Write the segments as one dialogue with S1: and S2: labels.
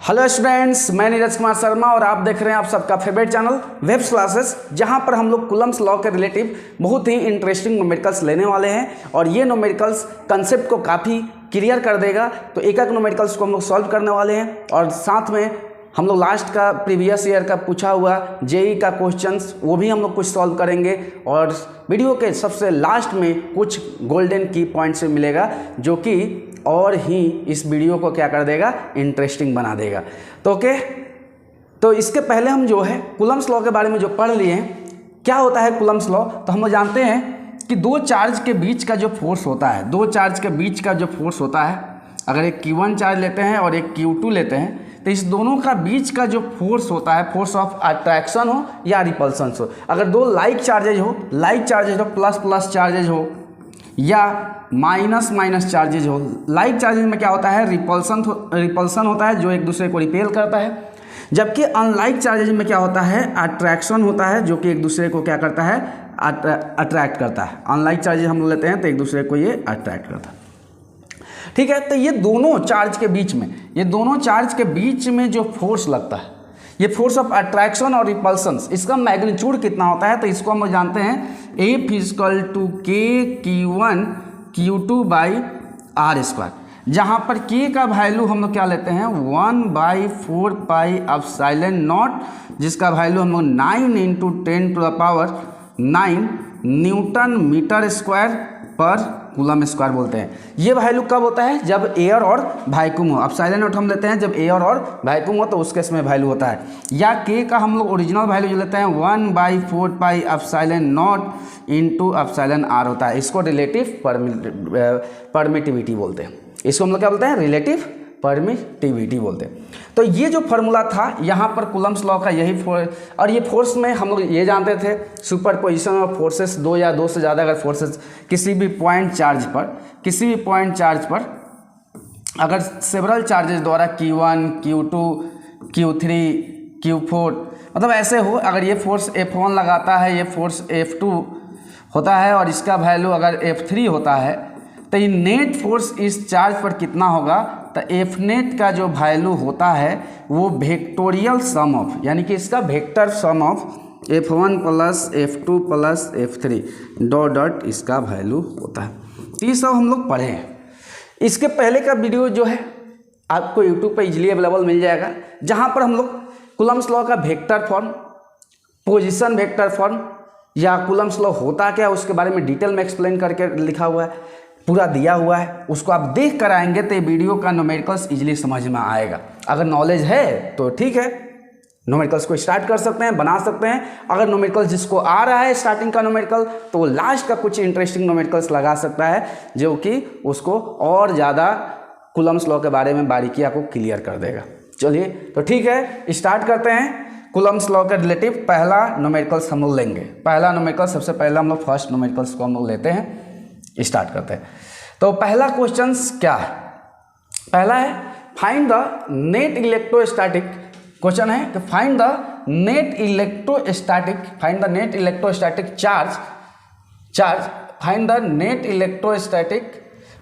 S1: Hello students, मैं नीरज कुमार शर्मा और आप देख रहे हैं आप सबका फेवरेट चैनल वेब्स क्लासेस, जहां पर हम लोग कूलम्स लॉ के रिलेटिव बहुत ही इंटरेस्टिंग न्यूमेरिकल्स लेने वाले हैं और ये न्यूमेरिकल्स कंसेप्ट को काफ़ी क्लियर कर देगा। तो एक एक न्यूमेरिकल्स को हम लोग सॉल्व करने वाले हैं और साथ में हम लोग लास्ट का प्रीवियस ईयर का पूछा हुआ जेई का क्वेश्चंस वो भी हम लोग कुछ सॉल्व करेंगे और वीडियो के सबसे लास्ट में कुछ गोल्डन की पॉइंट्स मिलेगा जो कि और ही इस वीडियो को क्या कर देगा, इंटरेस्टिंग बना देगा। तो ओके, तो इसके पहले हम जो है कूलम्स लॉ के बारे में जो पढ़ लिए हैं, क्या होता है कूलम्स लॉ। तो हम लोग जानते हैं कि दो चार्ज के बीच का जो फोर्स होता है, दो चार्ज के बीच का जो फोर्स होता है, अगर एक Q1 चार्ज लेते हैं और एक Q2 लेते हैं तो इस दोनों का बीच का जो फोर्स होता है, फोर्स ऑफ अट्रैक्शन हो या रिपल्सन हो, अगर दो लाइक चार्जेज हो तो प्लस प्लस चार्जेज हो या माइनस माइनस चार्जेज हो। लाइक चार्जेज में क्या होता है, रिपल्सन होता है जो एक दूसरे को रिपेल करता है, जबकि अनलाइक चार्जेज में क्या होता है, अट्रैक्शन होता है जो कि एक दूसरे को क्या करता है, अट्रैक्ट करता है। अनलाइक चार्जेज हम लोग लेते हैं तो एक दूसरे को ये अट्रैक्ट करता है। ठीक है, तो ये दोनों चार्ज के बीच में जो फोर्स लगता है, ये फोर्स ऑफ अट्रैक्शन और रिपल्सन, इसका मैग्नीट्यूड कितना होता है, तो इसको हम जानते हैं F = K Q1Q2/r², जहाँ पर K का वैल्यू हम लोग क्या लेते हैं 1/4πε0, जिसका वैल्यू हम लोग 9 × 10⁹ न्यूटन मीटर स्क्वायर पर कूलम स्क्वायर बोलते हैं। ये वैल्यू कब होता है, जब एयर और वैक्यूम हो। एप्सिलॉन हम लेते हैं जब एयर और वैक्यूम हो तो उस केस में वैल्यू होता है। या के का हम लोग ओरिजिनल वैल्यू जो लेते हैं 1/4πε0 × εr होता है। इसको रिलेटिव परमिटिविटी बोलते हैं। इसको हम लोग क्या बोलते हैं, रिलेटिव परमिटिविटी बोलते हैं। तो ये जो फार्मूला था यहाँ पर कूलम्स लॉ का, यही और ये फोर्स में हम लोग ये जानते थे सुपरपोजिशन ऑफ फोर्सेस, दो या दो से ज़्यादा अगर फोर्सेस किसी भी पॉइंट चार्ज पर अगर सेवरल चार्जेस द्वारा Q1 Q2 Q3 Q4 मतलब ऐसे हो, अगर ये फोर्स F1 लगाता है, ये फोर्स F2 होता है और इसका वैल्यू अगर F3 होता है, तो ये नेट फोर्स इस चार्ज पर कितना होगा, तो एफ नेट का जो वैल्यू होता है वो वेक्टोरियल सम ऑफ, यानी कि इसका vector sum of F1 + F2 + F3 dot इसका वैल्यू होता है। तो ये सब हम लोग पढ़े हैं। इसके पहले का वीडियो जो है आपको यूट्यूब पे इजीली अवेलेबल मिल जाएगा, जहाँ पर हम लोग कूलम्स लॉ का vector form, position vector form या कूलम्स लॉ होता क्या उसके बारे में डिटेल में एक्सप्लेन करके लिखा हुआ है, पूरा दिया हुआ है। उसको आप देख कर आएंगे तो ये वीडियो का न्यूमेरिकल्स इजीली समझ में आएगा। अगर नॉलेज है तो ठीक है, न्यूमेरिकल्स को स्टार्ट कर सकते हैं, बना सकते हैं। अगर न्यूमेरिकल्स जिसको आ रहा है स्टार्टिंग का न्यूमेरिकल, तो वो लास्ट का कुछ इंटरेस्टिंग न्यूमेरिकल्स लगा सकता है जो कि उसको और ज़्यादा कूलम्स लॉ के बारे में बारीकियाँ को क्लियर कर देगा। चलिए तो ठीक है, स्टार्ट करते हैं। कूलम्स लॉ के रिलेटिव पहला न्यूमेरिकल्स हम लोग लेंगे। पहला न्यूमेरिकल सबसे पहला हम लोग फर्स्ट न्यूमेरिकल्स को हम लोग लेते हैं, स्टार्ट करते हैं। तो पहला क्वेश्चन क्या है, पहला है find the net electrostatic, question है कि find the net electrostatic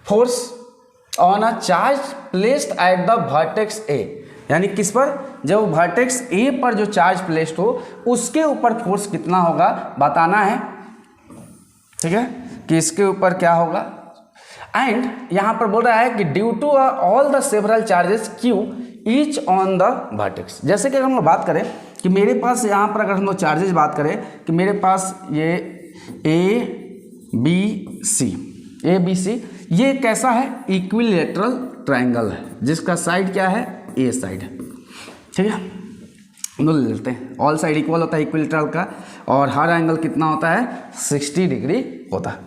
S1: force on a charge placed at the vertex ए, यानी किस पर, जब वर्टेक्स ए पर जो चार्ज प्लेस्ड हो उसके ऊपर फोर्स कितना होगा बताना है। ठीक है, कि इसके ऊपर क्या होगा। एंड यहाँ पर बोल रहा है कि due to all the several charges Q each on the vertex. जैसे कि हम लोग बात करें कि मेरे पास यहाँ पर अगर हम लोग चार्जेस बात करें कि मेरे पास ये ABC ये कैसा है, इक्विलेटरल ट्रायंगल है जिसका साइड क्या है, ए साइड है। ठीक है, हम लोग ले लेते हैं, ऑल साइड इक्वल होता है इक्विलेटरल का और हर एंगल कितना होता है, 60 डिग्री होता है।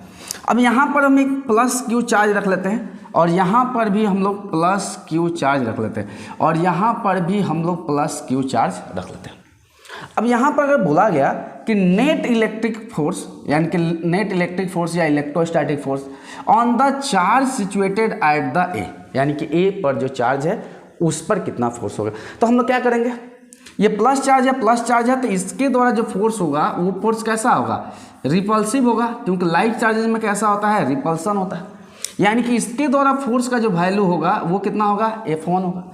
S1: अब यहाँ पर हम एक +Q चार्ज रख लेते हैं और यहाँ पर भी हम लोग +Q चार्ज रख लेते हैं और यहाँ पर भी हम लोग +Q चार्ज रख लेते हैं। अब यहाँ पर अगर बोला गया कि नेट इलेक्ट्रिक फोर्स, यानी कि नेट इलेक्ट्रिक फोर्स या electrostatic force on the charge situated at the ए, यानी कि ए पर जो चार्ज है उस पर कितना फोर्स होगा, तो हम लोग क्या करेंगे, ये प्लस चार्ज है तो इसके द्वारा जो फोर्स होगा वो फोर्स कैसा होगा, रिपल्सिव होगा, क्योंकि लाइक चार्जेस में कैसा होता है, रिपल्सन होता है। यानी कि इसके द्वारा फोर्स का जो वैल्यू होगा वो कितना होगा, F1 होगा,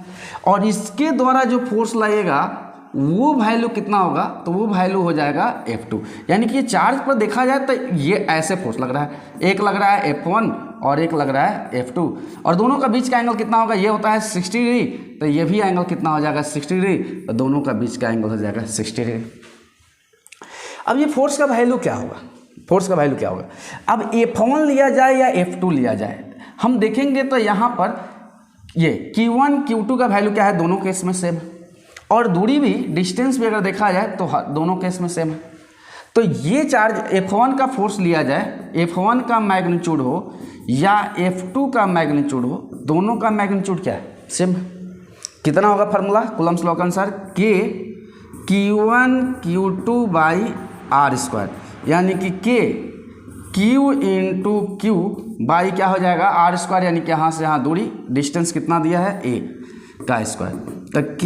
S1: और इसके द्वारा जो फोर्स लगेगा वो वैल्यू कितना होगा, तो वो वैल्यू हो जाएगा F2। यानी कि ये चार्ज पर देखा जाए तो ये ऐसे फोर्स लग रहा है, एक लग रहा है F1 और एक लग रहा है F2, और दोनों का बीच का एंगल कितना होगा, ये होता है 60 डिग्री, तो ये भी एंगल कितना हो जाएगा 60 डिग्री, तो दोनों का बीच का एंगल हो जाएगा 60 डिग्री। अब ये फोर्स का वैल्यू क्या होगा, फोर्स का वैल्यू क्या होगा। अब F1 लिया जाए या F2 लिया जाए, हम देखेंगे तो यहाँ पर ये Q1 Q2 का वैल्यू क्या है, दोनों केस में सेम, और दूरी भी, डिस्टेंस भी अगर देखा जाए तो दोनों केस में सेम है। तो ये चार्ज F1 का फोर्स लिया जाए, F1 का मैग्नीट्यूड हो या F2 का मैग्नीट्यूड हो, दोनों का मैग्नीट्यूड क्या है, सेम। कितना होगा फार्मूला कूलम्ब्स लॉ के अनुसार, K Q1 Q2 by r square, यानी कि K Q into Q by क्या हो जाएगा आर स्क्वायर, यानी कि यहाँ से यहाँ दूरी, डिस्टेंस कितना दिया है A का स्क्वायर, तो K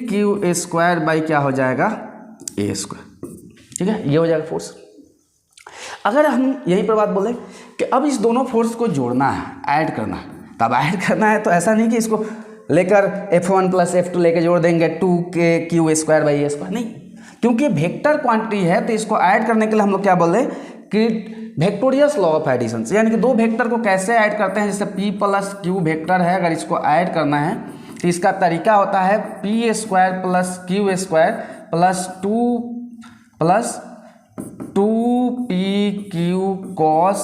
S1: Q स्क्वायर बाई क्या हो जाएगा A स्क्वायर। ठीक है, ये हो जाएगा फोर्स। अगर हम यहीं पर बात बोलें कि अब इस दोनों फोर्स को जोड़ना है, ऐड करना है, तब ऐड करना है तो ऐसा नहीं कि इसको लेकर F1 प्लस F2 लेकर जोड़ देंगे 2K Q square by A square, नहीं, क्योंकि वेक्टर क्वांटिटी है तो इसको ऐड करने के लिए हम लोग क्या बोल रहे हैं कि वेक्टोरियस लॉ ऑफ एडिशन, यानी कि दो वेक्टर को कैसे ऐड करते हैं, जैसे P प्लस Q वेक्टर है, अगर इसको ऐड करना है तो इसका तरीका होता है P square plus Q square plus 2PQ cos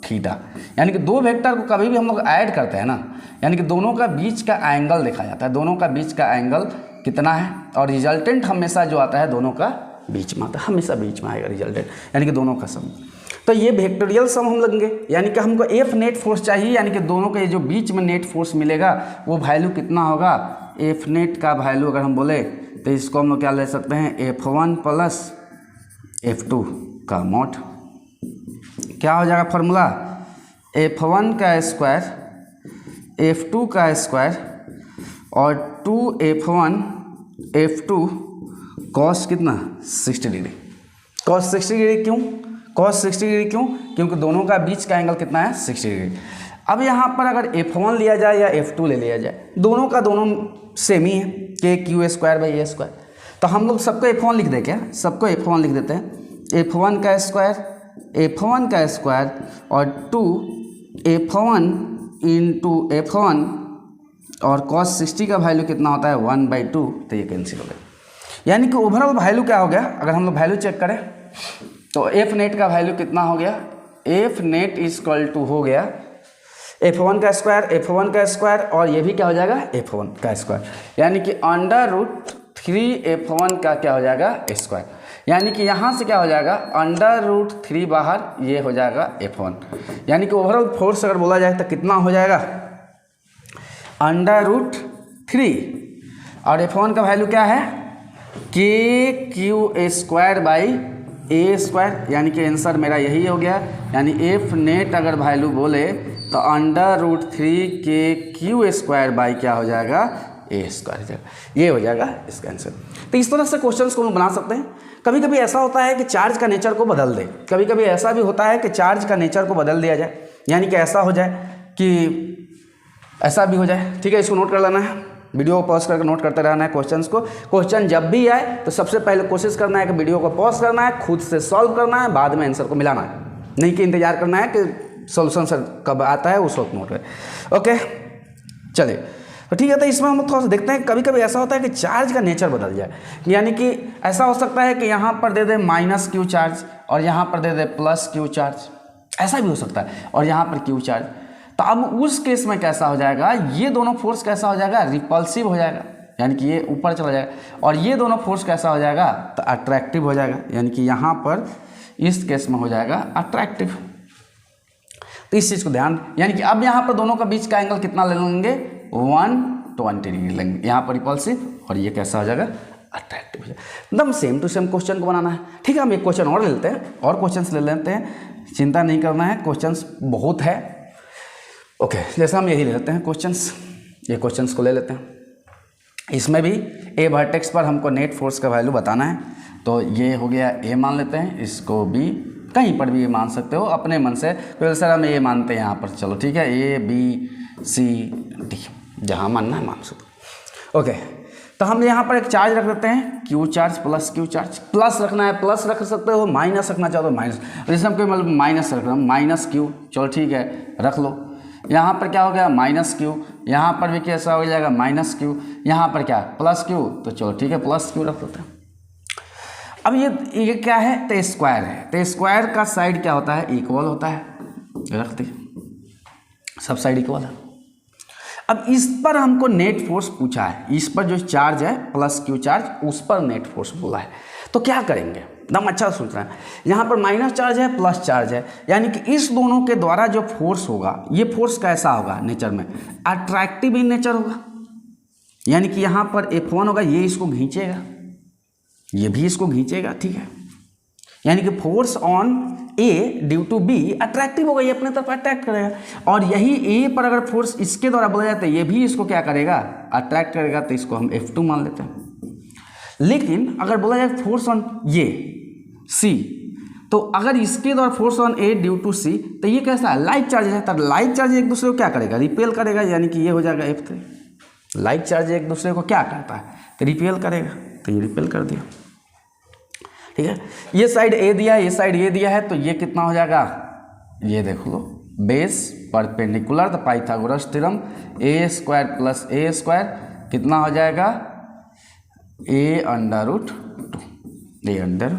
S1: theta, यानी कि दो वेक्टर को कभी भी हम लोग ऐड करते हैं ना, यानी कि दोनों का बीच का एंगल देखा जाता है, दोनों का बीच का एंगल कितना है, और रिजल्टेंट हमेशा जो आता है दोनों का बीच में आता है, हमेशा बीच में आएगा रिजल्टेंट, यानी कि दोनों का सम। तो ये वेक्टोरियल सम हम लेंगे, यानी कि हमको F नेट फोर्स चाहिए, यानी कि दोनों के जो बीच में नेट फोर्स मिलेगा वो वैल्यू कितना होगा, F नेट का वैल्यू अगर हम बोले तो इसको हम लोग क्या ले सकते हैं, F1 प्लस F2 का मॉड। क्या हो जाएगा फार्मूला, F1 का स्क्वायर F2 का स्क्वायर और 2F1 F2 कॉस कितना 60 डिग्री, कॉस 60 डिग्री क्यों, कॉस 60 डिग्री क्यों, क्योंकि दोनों का बीच का एंगल कितना है 60 डिग्री। अब यहाँ पर अगर F1 लिया जाए या F2 ले लिया जाए, दोनों का दोनों सेम ही है, K Q square by A square, तो हम लोग सबको F1 लिख दें, क्या सबको F1 लिख देते हैं, F1 का स्क्वायर और 2F1 इंटू F1 और cos 60 का वैल्यू कितना होता है 1/2, तो ये कैंसिल हो गया। यानी कि ओवरऑल वैल्यू क्या हो गया, अगर हम लोग वैल्यू चेक करें तो F नेट का वैल्यू कितना हो गया, F नेट इक्वल टू हो गया F1 का स्क्वायर और ये भी क्या हो जाएगा F1 का स्क्वायर, यानी कि √3F1 का क्या हो जाएगा स्क्वायर, यानी कि यहाँ से क्या हो जाएगा √3 बाहर, ये हो जाएगा F1, यानी कि ओवरऑल फोर्स अगर बोला जाए तो कितना हो जाएगा √3, और F1 का वैल्यू क्या है K Q square by A square, यानी कि आंसर मेरा यही हो गया, यानी F नेट अगर वैल्यू बोले तो √3 K Q स्क्वायर बाई क्या हो जाएगा A स्क्वायर, ये हो जाएगा इसका आंसर। तो इस तरह से क्वेश्चंस को हम बना सकते हैं। कभी कभी ऐसा होता है कि चार्ज का नेचर को बदल दे, कभी कभी ऐसा भी होता है कि चार्ज का नेचर को बदल दिया जाए, यानी कि ऐसा हो जाए कि ऐसा भी हो जाए। ठीक है, इसको नोट कर लेना है, वीडियो को पॉज करके नोट करते रहना है क्वेश्चंस को। क्वेश्चन जब भी आए तो सबसे पहले कोशिश करना है कि वीडियो को पॉज करना है, खुद से सॉल्व करना है, बाद में आंसर को मिलाना है, नहीं कि इंतजार करना है कि सॉल्यूशन सर कब आता है उस वक्त नोट करें। ओके चलिए, तो ठीक है, तो इसमें हम लोग थोड़ा सा देखते हैं। कभी कभी ऐसा होता है कि चार्ज का नेचर बदल जाए, यानी कि ऐसा हो सकता है कि यहाँ पर दे दे -Q चार्ज और यहाँ पर दे दे +Q चार्ज, ऐसा भी हो सकता है, और यहाँ पर Q चार्ज। तो अब उस केस में कैसा हो जाएगा, ये दोनों फोर्स कैसा हो जाएगा रिपल्सिव हो जाएगा, यानी कि ये ऊपर चला जाएगा, और ये दोनों फोर्स कैसा हो जाएगा तो अट्रैक्टिव हो जाएगा, यानी कि यहाँ पर इस केस में हो जाएगा अट्रैक्टिव। तो इस चीज़ को ध्यान, यानी कि अब यहाँ पर दोनों का बीच का एंगल कितना ले लेंगे 120 डिग्री लेंगे, यहाँ पर रिपल्सिव और ये कैसा हो जाएगा अट्रैक्टिव हो जाएगा। एकदम सेम टू सेम क्वेश्चन को बनाना है। ठीक है, हम एक क्वेश्चन और ले लेते हैं, और क्वेश्चंस ले लेते हैं, चिंता नहीं करना है, क्वेश्चंस बहुत है। ओके, जैसे हम यही ले लेते हैं क्वेश्चंस, ये क्वेश्चंस को ले लेते हैं। इसमें भी ए वर्टेक्स पर हमको नेट फोर्स का वैल्यू बताना है, तो ये हो गया ए मान लेते हैं, इसको बी कहीं पर भी ये मान सकते हो अपने मन से। तो सर हम ये मानते हैं यहाँ पर, चलो ठीक है, ABCD जहाँ मानना है मान सकते। ओके, तो हम यहाँ पर एक चार्ज रख देते हैं, Q charge plus Q charge. Plus रखना है प्लस रख सकते हो, माइनस रखना चाहो तो माइनस। जैसे हम कोई मतलब माइनस रख रहे हैं, माइनस Q, चलो ठीक है रख लो। यहाँ पर क्या हो गया माइनस Q, यहाँ पर भी कैसा हो जाएगा माइनस Q, यहाँ पर क्या प्लस Q, तो चलो ठीक है प्लस Q रख देते हैं। अब ये क्या है, तो स्क्वायर है, तो स्क्वायर का साइड क्या होता है, इक्वल होता है, रख दिए, सब साइड इक्वल है। अब इस पर हमको नेट फोर्स पूछा है, इस पर जो चार्ज है प्लस Q चार्ज, उस पर नेट फोर्स बोला है। तो क्या करेंगे, एकदम अच्छा सोच रहे हैं। यहाँ पर माइनस चार्ज है प्लस चार्ज है, यानी कि इस दोनों के द्वारा जो फोर्स होगा, ये फोर्स कैसा होगा नेचर में, अट्रैक्टिव इन नेचर होगा। यानी कि यहाँ पर F1 होगा, ये इसको खींचेगा, ये भी इसको खींचेगा, ठीक है। यानी कि force on A due to B attractive होगा, ये अपने तरफ अट्रैक्ट करेगा। और यही A पर अगर फोर्स इसके द्वारा बोला जाता है, ये भी इसको क्या करेगा, अट्रैक्ट करेगा, तो इसको हम F2 मान लेते हैं। लेकिन अगर बोला जाए फोर्स ऑन ये C, तो अगर इसके द्वारा force on A due to C, तो ये कैसा है, लाइक चार्ज है। तो लाइक चार्ज एक दूसरे को क्या करेगा, रिपेल करेगा, यानी कि ये हो जाएगा F3। लाइक चार्ज एक दूसरे को क्या करता है, तो रिपेल करेगा, तो ये रिपेल कर दिया, ठीक है। ये साइड A दिया है, ये साइड A दिया है, तो ये कितना हो जाएगा, ये देख लो, बेस परपेंडिकुलर, तो Pythagoras theorem A² plus A² कितना हो जाएगा, A√2, A√2।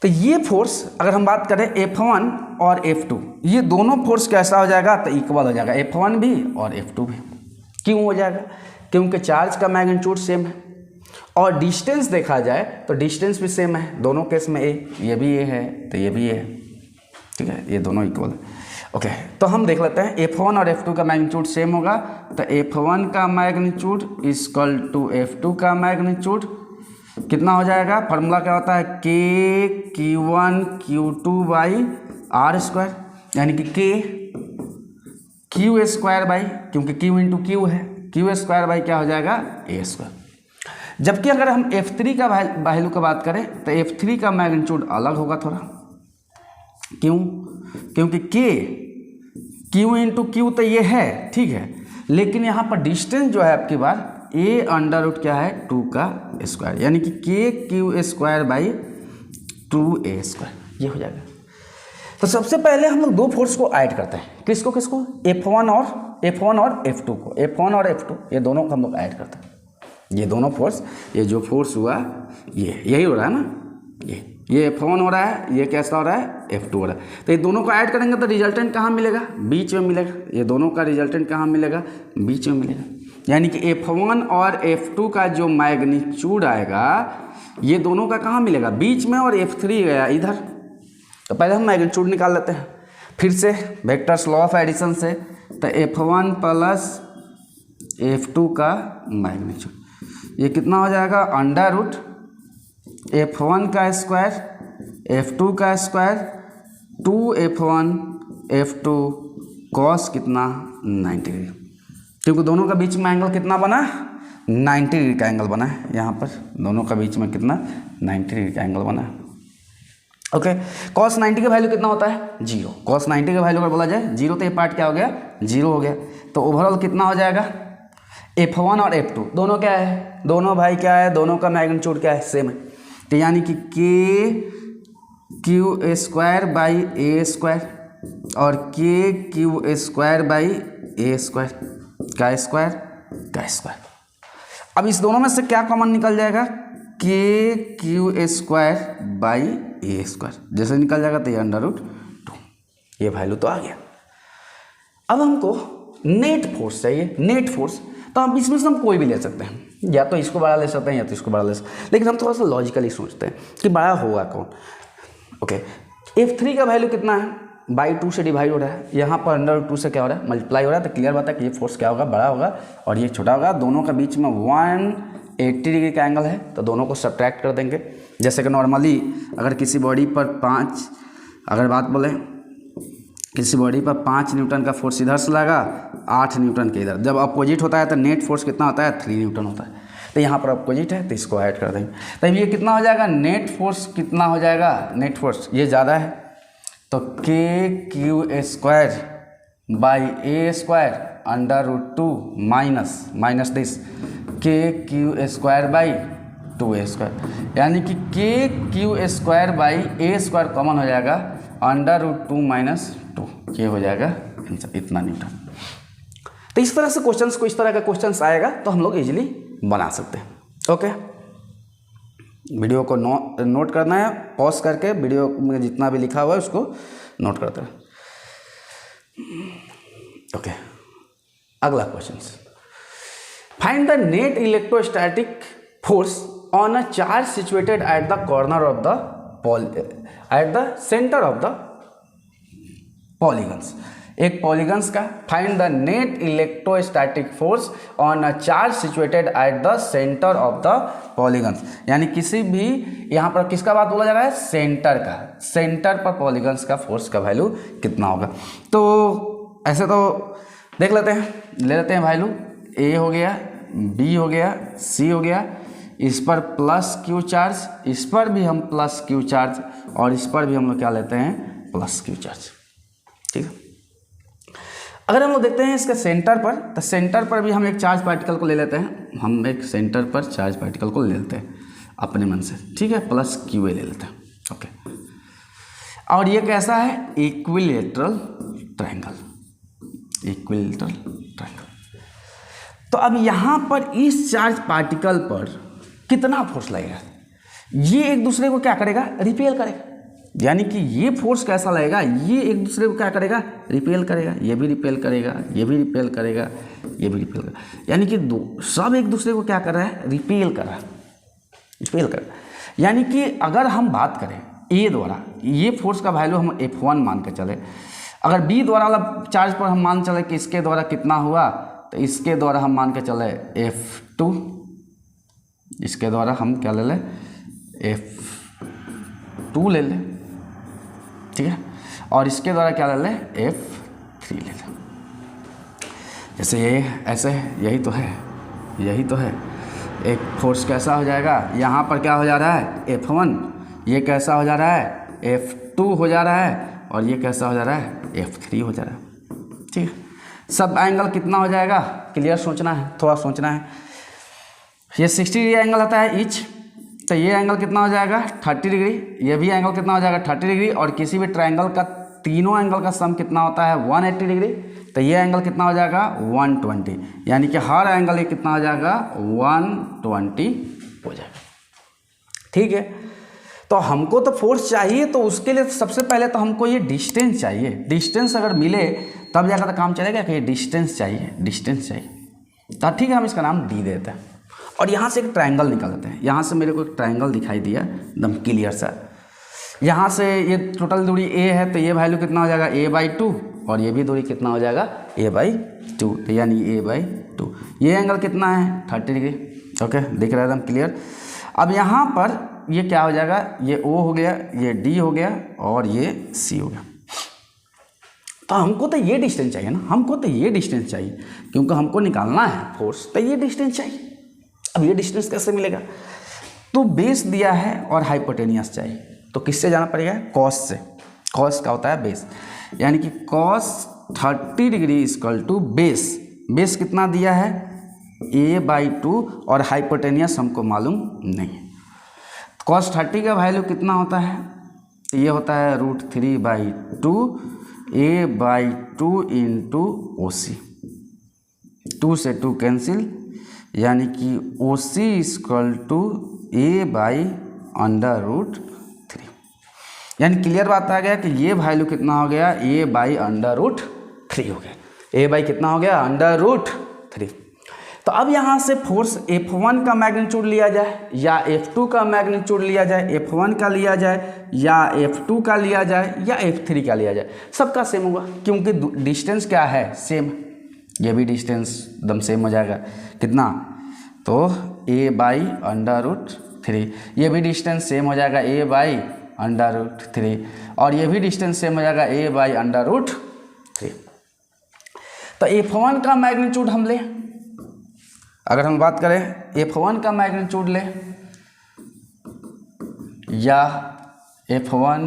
S1: तो ये फोर्स अगर हम बात करें F1 और F2, ये दोनों फोर्स कैसा हो जाएगा, तो इक्वल हो जाएगा, F1 भी और F2 भी। क्यों हो जाएगा, क्योंकि चार्ज का मैग्नीट्यूड सेम है, और डिस्टेंस देखा जाए तो डिस्टेंस भी सेम है दोनों केस में। ये भी A है, तो ये भी A है, ठीक है, ये दोनों इक्वल है। ओके, तो हम देख लेते हैं F1 और F2 का मैग्नीट्यूड सेम होगा, तो F1 का मैग्नीट्यूड इक्वल टू F2 का मैग्नीट्यूड कितना हो जाएगा, फार्मूला क्या होता है, KQ1 Q2/R², यानी कि Q² क्योंकि Q इंटू Q है, Q² क्या हो जाएगा, A²। जबकि अगर हम F3 का वैल्यू का बात करें, तो F3 का मैग्नीट्यूड अलग होगा थोड़ा। क्यों, क्योंकि Q इंटू Q तो ये है, ठीक है, लेकिन यहाँ पर डिस्टेंस जो है आपकी बार A√2 क्या है, 2 का स्क्वायर, यानी कि KQ²/2A², ये हो जाएगा। तो सबसे पहले हम लोग दो फोर्स को ऐड करते हैं, किसको किसको, F1 और F2 को, F1 और F2 ये दोनों को हम लोग ऐड करते हैं। ये दोनों फोर्स, ये जो फोर्स हुआ ये यही हो रहा है ना, ये F1 हो रहा है, ये कैसा हो रहा है, F2 हो रहा है। तो ये दोनों को ऐड करेंगे तो रिजल्टेंट कहाँ मिलेगा, बीच में मिलेगा। ये दोनों का रिजल्टेंट कहाँ मिलेगा, बीच में मिलेगा। यानी कि F1 और F2 का जो मैग्नीट्यूड आएगा, ये दोनों का कहाँ मिलेगा, बीच में, और F3 गया इधर। तो पहले हम मैग्नीट्यूड निकाल लेते हैं फिर से वेक्टर्स लॉ ऑफ एडिशन से। तो F1 प्लस F2 का मैग्नीट्यूड ये कितना हो जाएगा, √F1 का स्क्वायर F2 का स्क्वायर 2F1 F2 कॉस कितना 90 डिग्री, क्योंकि दोनों का बीच में एंगल कितना बना, 90 डिग्री का एंगल बना है। यहाँ पर दोनों का बीच में कितना 90 डिग्री का एंगल बना है। ओके, cos 90 का वैल्यू कितना होता है, 0। cos 90 का वैल्यू अगर बोला जाए 0, तो ये पार्ट क्या हो गया, 0 हो गया। तो ओवरऑल कितना हो जाएगा, F1 और F2 दोनों क्या है, दोनों भाई क्या है, दोनों का मैग्नीट्यूड क्या है, सेम है। तो यानी कि KQ²/A² और KQ²/A² का स्क्वायर। अब इस दोनों में से क्या कॉमन निकल जाएगा, KQ²/A²। जैसे निकल जाएगा तो ये √2, ये वैल्यू तो आ गया। अब हमको नेट फोर्स चाहिए, नेट फोर्स। तो हम इसमें से हम कोई भी ले सकते हैं, या तो इसको बड़ा ले सकते हैं या तो इसको बड़ा ले सकते हैं, लेकिन हम थोड़ा सा लॉजिकली सोचते हैं कि बड़ा होगा कौन। ओके, F3 का वैल्यू कितना है, /2 से डिवाइड हो रहा है, यहाँ पर √2 से क्या हो रहा है, मल्टीप्लाई हो रहा है। तो क्लियर बात है कि ये फोर्स क्या होगा, बड़ा होगा और ये छोटा होगा। दोनों का बीच में 180 डिग्री का एंगल है, तो दोनों को सब्ट्रैक्ट कर देंगे। जैसे कि नॉर्मली अगर किसी बॉडी पर 5, अगर बात बोलें किसी बॉडी पर 5 न्यूटन का फोर्स इधर से लगा, 8 न्यूटन के इधर, जब अपोजिट होता है तो नेट फोर्स कितना होता है, 3 न्यूटन होता है। तो यहाँ पर अपोजिट है तो इसको ऐड कर देंगे। तब ये कितना हो जाएगा, नेट फोर्स कितना हो जाएगा, नेट फोर्स ये ज़्यादा है तो k q square by a square under root 2 minus this k q square by 2a square, यानी कि k q square by a square common हो जाएगा अंडर रूट 2 माइनस 2, ये हो जाएगा आंसर, इतना न्यूटन। तो इस तरह से क्वेश्चंस को, इस तरह का क्वेश्चंस आएगा तो हम लोग इजीली बना सकते हैं। ओके, वीडियो को नोट करना है, पॉज करके वीडियो में जितना भी लिखा हुआ है उसको नोट करते हैं। ओके, अगला question, find the net electrostatic force on a charge situated at the corner of the at the centre of the polygons. एक पॉलीगन्स का find the net electrostatic force on a charge situated at the centre of the polygons, यानी किसी भी, यहाँ पर किसका बात बोला जा रहा है, सेंटर का, सेंटर पर पॉलीगन्स का फोर्स का वैल्यू कितना होगा। तो ऐसे तो देख लेते हैं, ले लेते हैं वैल्यू, ए हो गया, बी हो गया, सी हो गया, इस पर प्लस क्यू चार्ज, इस पर भी हम प्लस क्यू चार्ज, और इस पर भी हम लोग क्या लेते हैं, प्लस क्यू चार्ज। ठीक है, अगर हम लोग देखते हैं इसके सेंटर पर, तो सेंटर पर भी हम एक चार्ज पार्टिकल को ले लेते हैं, हम एक सेंटर पर चार्ज पार्टिकल को ले लेते हैं अपने मन से, ठीक है, प्लस क्यू ए ले लेते हैं। ओके, और ये कैसा है, इक्विलेटरल ट्रायंगल, इक्विलेटरल ट्रायंगल। तो अब यहाँ पर इस चार्ज पार्टिकल पर कितना फोर्स लगेगा, ये एक दूसरे को क्या करेगा, रिपेल करेगा, यानी कि ये फोर्स कैसा लगेगा, ये एक दूसरे को क्या करेगा, रिपेल करेगा, ये भी रिपेल करेगा, ये भी रिपेल करेगा, ये भी रिपेल करेगा, यानी कि सब एक दूसरे को क्या कर रहा है, रिपेल कर रहा है, रिपेल कर रहा है। यानी कि अगर हम बात करें ए द्वारा, ये फोर्स का वैल्यू हम F1 मान के चले, अगर बी द्वारा वाला चार्ज पर हम मान चले कि इसके द्वारा कितना हुआ, तो इसके द्वारा हम मान के चले F2, इसके द्वारा हम क्या ले लें, F2 ले लें, ठीक है, और इसके द्वारा क्या ले लें, F3 ले लें। जैसे ये ऐसे है, यही तो है, यही तो है। एक फोर्स कैसा हो जाएगा, यहाँ पर क्या हो जा रहा है, F1, ये कैसा हो जा रहा है, F2 हो जा रहा है, और ये कैसा हो जा रहा है, F3 हो जा रहा है। ठीक है, सब एंगल कितना हो जाएगा, क्लियर सोचना है, थोड़ा सोचना है। ये 60 डिग्री एंगल आता है ईच, तो ये एंगल कितना हो जाएगा, 30 डिग्री, ये भी एंगल कितना हो जाएगा, 30 डिग्री, और किसी भी ट्रायंगल का तीनों एंगल का सम कितना होता है, 180 डिग्री, तो ये एंगल कितना हो जाएगा, 120, यानी कि हर एंगल ये कितना हो जाएगा, 120 हो जाएगा। ठीक है, तो हमको तो फोर्स चाहिए, तो उसके लिए सबसे पहले तो हमको ये डिस्टेंस चाहिए, डिस्टेंस अगर मिले तब जाकर तो काम चलेगा कि ये डिस्टेंस चाहिए, डिस्टेंस चाहिए। तो ठीक है, हम इसका नाम डी देते हैं, और यहाँ से एक ट्रायंगल निकालते हैं। यहाँ से मेरे को एक ट्रायंगल दिखाई दिया एकदम क्लियर सा, यहाँ से ये टोटल दूरी ए है, तो ये वैल्यू कितना हो जाएगा, a/2, और ये भी दूरी कितना हो जाएगा, a/2, तो यानी a/2। ये एंगल कितना है, 30 डिग्री। ओके, दिख रहा है एकदम क्लियर। अब यहाँ पर ये क्या हो जाएगा, ये O हो गया, ये D हो गया, और ये C हो गया। तो हमको तो ये डिस्टेंस चाहिए ना, हमको तो ये डिस्टेंस चाहिए, क्योंकि हमको निकालना है फोर्स, तो ये डिस्टेंस चाहिए। अब ये डिस्टेंस कैसे मिलेगा, तो बेस दिया है और हाइपोटेनियस चाहिए, तो किससे जाना पड़ेगा, कॉस से। कॉस का होता है बेस, यानी कि cos 30 degree equal to base, base कितना दिया है, a/2, और हाइपोटेनियस हमको मालूम नहीं है। कॉस 30 का वैल्यू कितना होता है, ये होता है √3/2 a/2 इंटू OC, 2 से 2 कैंसिल, यानी कि OC इक्वल टू a/√3, यानी क्लियर बात आ गया कि ये वैल्यू कितना हो गया, a/√3 हो गया, a/ कितना हो गया, √3। तो अब यहाँ से फोर्स F1 का मैग्नीट्यूड लिया जाए या F2 का मैग्नीट्यूड लिया जाए, F1 का लिया जाए या F2 का लिया जाए या F3 का लिया जाए, सबका सेम होगा, क्योंकि डिस्टेंस क्या है, सेम। ये भी डिस्टेंस एकदम सेम हो जाएगा, कितना, तो a/√3, ये भी डिस्टेंस सेम हो जाएगा, a/√3, और ये भी डिस्टेंस सेम हो जाएगा, a/√3। तो F1 का मैग्नीट्यूड हम लें, अगर हम बात करें F1 का मैग्नीट्यूड ले या F1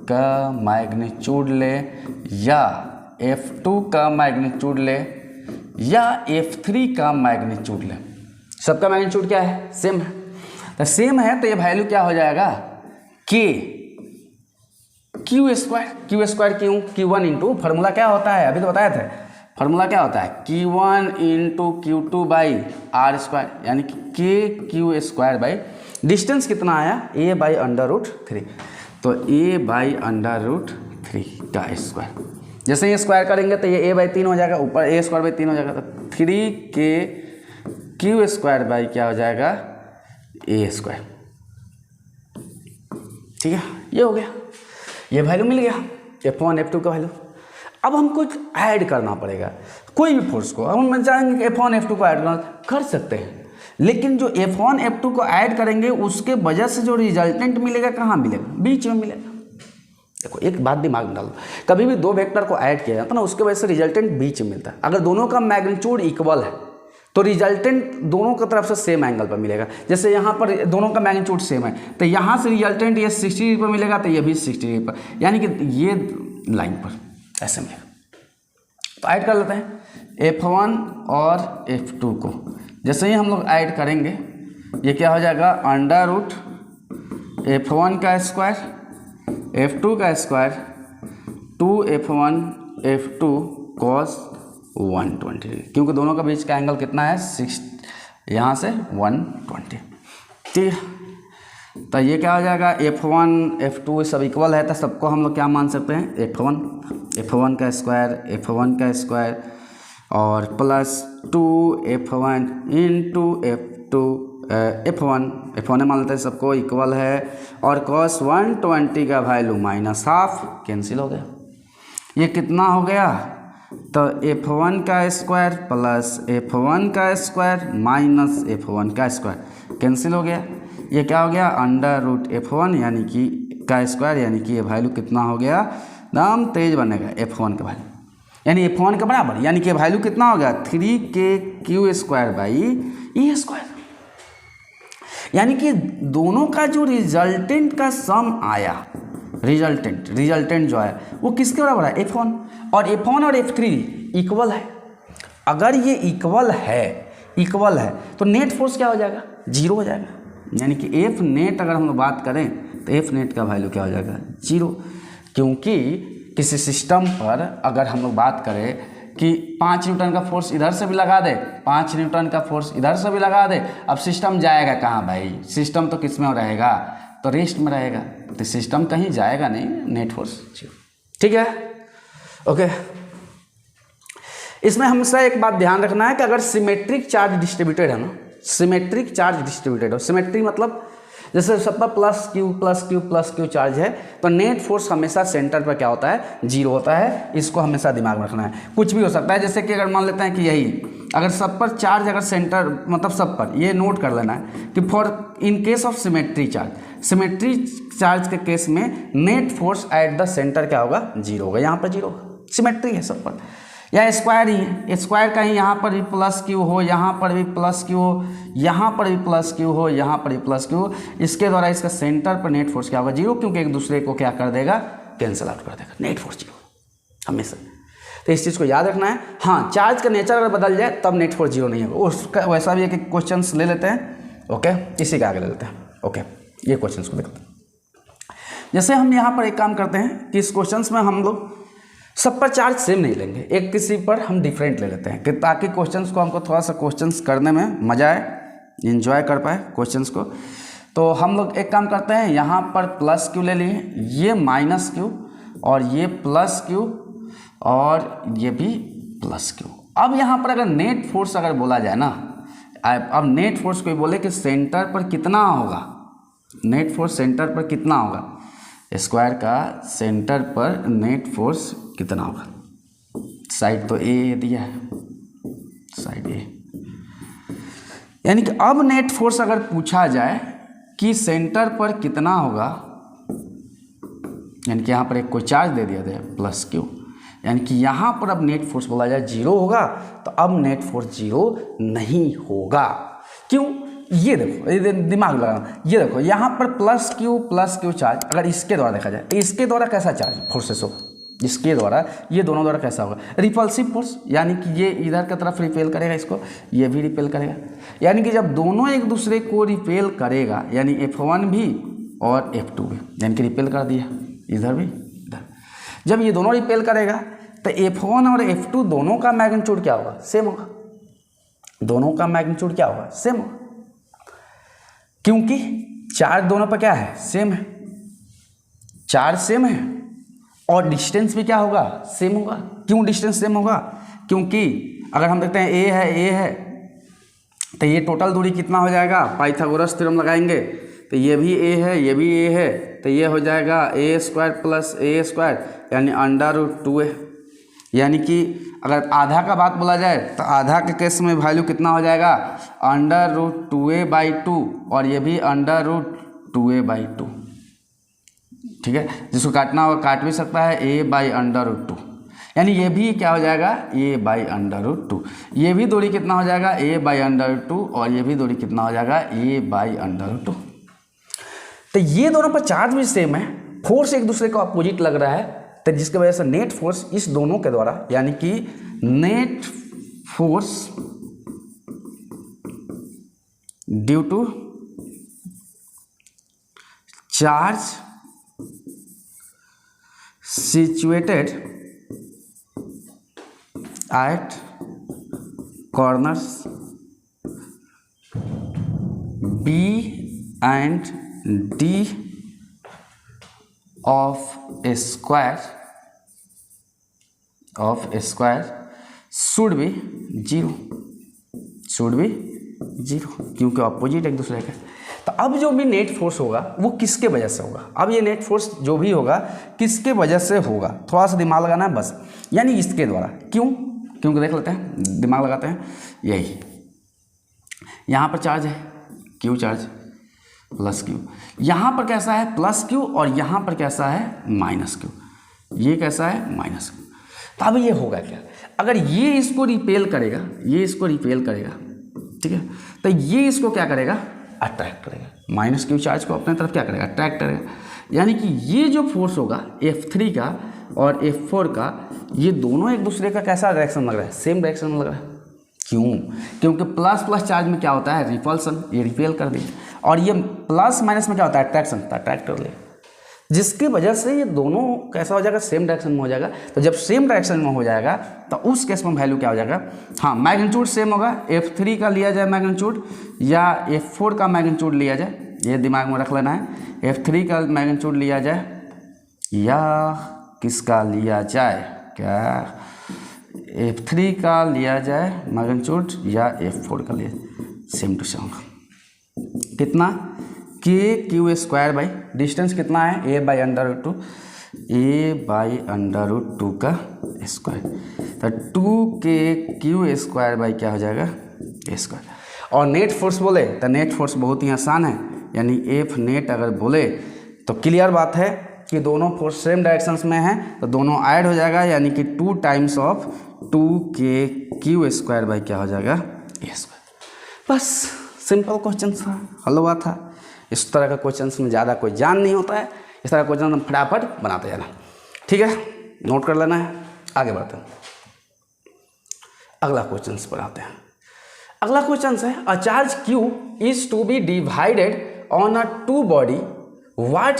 S1: का मैग्नीट्यूड ले या F2 का मैग्नीट्यूड ले या F3 का मैग्नीट्यूड ले, सबका मैग्नीट्यूड क्या है? सेम है। तो सेम है तो ये वैल्यू क्या हो जाएगा? K Q square Q1 into formula क्या होता है, अभी तो बताया था, फार्मूला क्या होता है? Q1 into Q2 by r square, यानी कि K Q square by distance कितना आया? A बाई √3, तो A बाई √3 का स्क्वायर। जैसे ये स्क्वायर करेंगे तो ये A बाई 3 हो जाएगा, ऊपर A स्क्वायर बाई 3 हो जाएगा, तो 3K क्यू स्क्वायर बाई क्या हो जाएगा? A square. ठीक है, ये हो गया, ये वैल्यू मिल गया F1 F2 का वैल्यू। अब हमको ऐड करना पड़ेगा कोई भी फोर्स को। अब हम चाहेंगे कि F1 F2 को ऐड करना, कर सकते हैं, लेकिन जो F1 F2 को ऐड करेंगे उसके वजह से जो रिजल्टेंट मिलेगा कहाँ मिलेगा? बीच में मिलेगा। देखो एक बात दिमाग में डालो, कभी भी दो वेक्टर को ऐड किया जाता है ना, उसके वजह से रिजल्टेंट बीच में मिलता है। अगर दोनों का मैग्नीट्यूड इक्वल है तो रिजल्टेंट दोनों की तरफ से सेम एंगल पर मिलेगा। जैसे यहाँ पर दोनों का मैग्नीट्यूड सेम है तो यहाँ से रिजल्टेंट ये 60 डिग्री पर मिलेगा, तो ये भी 60 डिग्री पर, यानी कि ये लाइन पर ऐसे मिलेगा। तो ऐड कर लेते हैं F1 और F2 को। जैसे ही हम लोग ऐड करेंगे ये क्या हो जाएगा? √F1 का स्क्वायर F2 का square 2F1 F2 cos 120 degree, क्योंकि दोनों का बीच का एंगल कितना है? 6, यहाँ से 120। ठीक है, तो ये क्या हो जाएगा? F1 F2 सब इक्वल है तो सबको हम लोग क्या मान सकते हैं? F1 का स्क्वायर और प्लस 2F1 इंटू F1 मान लेते हैं, सबको इक्वल है, और cos 120 का वैल्यू -12 कैंसिल हो गया। ये कितना हो गया? तो F1 का स्क्वायर प्लस F1 का स्क्वायर माइनस F1 का स्क्वायर कैंसिल हो गया। ये क्या हो गया? √F1 यानी कि का स्क्वायर, यानी कि ये वैल्यू कितना हो गया? एकदम तेज बनेगा F1 का वैल्यू, यानी F1 के बराबर, यानी कि वैल्यू कितना हो गया? 3K Q square by E square. यानी कि दोनों का जो रिजल्टेंट का सम आया, रिजल्टेंट जो है वो किसके बराबर है? F1। और F1 और F3 इक्वल है। अगर ये इक्वल है तो नेट फोर्स क्या हो जाएगा? 0 हो जाएगा। यानी कि F नेट अगर हम लोग बात करें तो F नेट का वैल्यू क्या हो जाएगा? 0। क्योंकि किसी सिस्टम पर अगर हम लोग बात करें कि 5 न्यूटन का फोर्स इधर से भी लगा दे, 5 न्यूटन का फोर्स इधर से भी लगा दे, अब सिस्टम जाएगा कहाँ भाई? सिस्टम तो किस में रहेगा? तो रेस्ट में रहेगा, तो सिस्टम कहीं जाएगा नहीं, नेट फोर्स 0। ठीक है, ओके। इसमें हमेशा एक बात ध्यान रखना है कि अगर सिमेट्रिक चार्ज डिस्ट्रीब्यूटेड है ना, सिमेट्रिक चार्ज डिस्ट्रीब्यूटेड हो, सिमेट्री मतलब जैसे सब पर प्लस क्यू चार्ज है, तो नेट फोर्स हमेशा सेंटर पर क्या होता है? 0 होता है। इसको हमेशा दिमाग में रखना है। कुछ भी हो सकता है, जैसे कि अगर मान लेते हैं कि यही अगर सब पर चार्ज, अगर सेंटर मतलब सब पर, ये नोट कर लेना है कि for in case of symmetry charge के केस में net force at the centre क्या होगा? 0 होगा। यहाँ पर 0 होगा, सिमेट्री है सब पर। या स्क्वायर ही है, स्क्वायर कहीं यहाँ पर भी प्लस क्यू हो, यहाँ पर भी प्लस क्यू हो, यहाँ पर भी प्लस क्यू हो, यहाँ पर भी प्लस क्यू हो, इसके द्वारा इसका सेंटर पर नेट फोर्स क्या होगा? 0, क्योंकि एक दूसरे को क्या कर देगा? कैंसिल आउट कर देगा। नेट फोर्स 0 हमेशा, तो इस चीज़ को याद रखना है। हाँ, चार्ज का नेचर अगर बदल जाए तब नेट फोर्स 0 नहीं होगा। उसका वैसा भी एक क्वेश्चन ले लेते हैं, ओके, इसी के आगे ले लेते हैं, ओके। ये क्वेश्चन को देखते हैं। जैसे हम यहाँ पर एक काम करते हैं कि इस क्वेश्चन में हम लोग सब पर चार्ज सेम नहीं लेंगे, एक किसी पर हम डिफरेंट ले लेते हैं, कि ताकि क्वेश्चंस को हमको थोड़ा सा क्वेश्चंस करने में मजा आए, एंजॉय कर पाए क्वेश्चंस को। तो हम लोग एक काम करते हैं, यहाँ पर प्लस क्यू ले लिए, ये माइनस क्यू, और ये प्लस क्यू, और ये भी प्लस क्यू। अब यहाँ पर अगर नेट फोर्स अगर बोला जाए ना, अब नेट फोर्स कोई बोले कि सेंटर पर कितना होगा, नेट फोर्स सेंटर पर कितना होगा, स्क्वायर का सेंटर पर नेट फोर्स कितना होगा? साइड तो ए दिया है, साइड ए, यानी कि अब नेट फोर्स अगर पूछा जाए कि सेंटर पर कितना होगा, यानी कि यहाँ पर एक कोई चार्ज दे दिया जाए प्लस क्यू, यानी कि यहाँ पर अब नेट फोर्स बोला जाए 0 होगा, तो अब नेट फोर्स 0 नहीं होगा। क्यों? ये देखो, ये दिमाग लगाना, ये देखो यहाँ पर प्लस क्यू चार्ज अगर इसके द्वारा देखा जाए तो इसके द्वारा कैसा चार्ज फोर्सेस होगा, इसके द्वारा, ये दोनों द्वारा कैसा होगा, रिपल्सिव फोर्स, यानी कि ये इधर की तरफ रिपेल करेगा इसको, ये भी रिपेल करेगा। यानी कि जब दोनों एक दूसरे को रिपेल करेगा, यानी F1 भी और F2 भी, यानी कि रिपेल कर दिया इधर भी इधर। जब ये दोनों रिपेल करेगा तो F1 और F2 दोनों का मैग्नीट्यूड क्या होगा, सेम होगा। दोनों का मैग्नीट्यूड क्या होगा, सेम होगा, क्योंकि चार्ज दोनों पर क्या है, सेम है, चार्ज सेम है और डिस्टेंस भी क्या होगा, सेम होगा। क्यों डिस्टेंस सेम होगा? क्योंकि अगर हम देखते हैं ए है तो ये टोटल दूरी कितना हो जाएगा, पाइथागोरस थ्योरम लगाएंगे तो ये भी ए है, ये भी ए है, तो ये हो जाएगा a² प्लस a², यानी √2a। यानी कि अगर आधा का बात बोला जाए तो आधा के केस में वैल्यू कितना हो जाएगा, √2a/2, और ये भी √2a/2। ठीक है, जिसको काटना होगा काट भी सकता है, a/√2, यानी ये भी क्या हो जाएगा, a/√2। ये भी दूरी कितना हो जाएगा, a/√2, और ये भी दूरी कितना हो जाएगा, a/√2। तो ये दोनों पर चार्ज भी सेम है, फोर्स एक दूसरे को अपोजिट लग रहा है, तो जिसकी वजह से नेट फोर्स इस दोनों के द्वारा, यानी कि net force due to charge situated at corners B and D of a square should be 0, क्योंकि अपोजिट एक दूसरे के। तो अब जो भी नेट फोर्स होगा वो किसके वजह से होगा, अब ये नेट फोर्स जो भी होगा किसके वजह से होगा, थोड़ा सा दिमाग लगाना है बस, यानी इसके द्वारा। क्यों? क्योंकि देख लेते हैं, दिमाग लगाते हैं। यही यहाँ पर चार्ज है क्यू चार्ज प्लस क्यू, यहाँ पर कैसा है प्लस क्यू, और यहाँ पर कैसा है माइनस क्यू, ये कैसा है माइनस क्यू। तो अब ये होगा क्या, अगर ये इसको रिपेल करेगा, ये इसको रिपेल करेगा, ठीक है, तो ये इसको क्या करेगा, अट्रैक्ट करेगा, माइनस क्यू चार्ज को अपने तरफ क्या करेगा, अट्रैक्ट करेगा। यानी कि ये जो फोर्स होगा F3 का और F4 का, ये दोनों एक दूसरे का कैसा डायरेक्शन लग रहा है, सेम डायरेक्शन में लग रहा है। क्यों? क्योंकि प्लस प्लस चार्ज में क्या होता है, रिपल्सन, ये रिपेल कर दिया, और ये प्लस माइनस में क्या होता है, अट्रैक्शन, तो अट्रैक्ट कर लिया, जिसकी वजह से ये दोनों कैसा हो जाएगा, सेम डायरेक्शन में हो जाएगा। तो जब सेम डायरेक्शन में हो जाएगा तो उस केस में वैल्यू क्या हो जाएगा, हाँ मैग्नीट्यूड सेम होगा, F3 का लिया जाए मैग्नीट्यूड या F4 का मैग्नीट्यूड लिया जाए, ये दिमाग में रख लेना है। F3 का मैग्नीट्यूड लिया जाए या किसका लिया जाए, क्या F3 का लिया जाए मैग्नीट्यूड या F4 का लिया, सेम टू सेम होगा। कितना, KQ² बाई डिस्टेंस कितना है, a/√2, a/√2 का स्क्वायर, तो 2KQ² बाई क्या हो जाएगा, a²। और नेट फोर्स बोले तो नेट फोर्स बहुत ही आसान है, यानी F नेट अगर बोले तो क्लियर बात है कि दोनों फोर्स सेम डायरेक्शंस में हैं, तो दोनों ऐड हो जाएगा, यानी कि 2 टाइम्स ऑफ 2KQ² बाई क्या हो जाएगा, a²। बस सिंपल क्वेश्चन था, हल हुआ था। इस तरह का क्वेश्चन में ज़्यादा कोई जान नहीं होता है, इस तरह का क्वेश्चन हम फटाफट बनाते जाना, ठीक है, नोट कर लेना है। आगे बढ़ते हैं, अगला क्वेश्चन पर आते हैं। अगला क्वेश्चन है, a charge Q is to be divided on a two body, what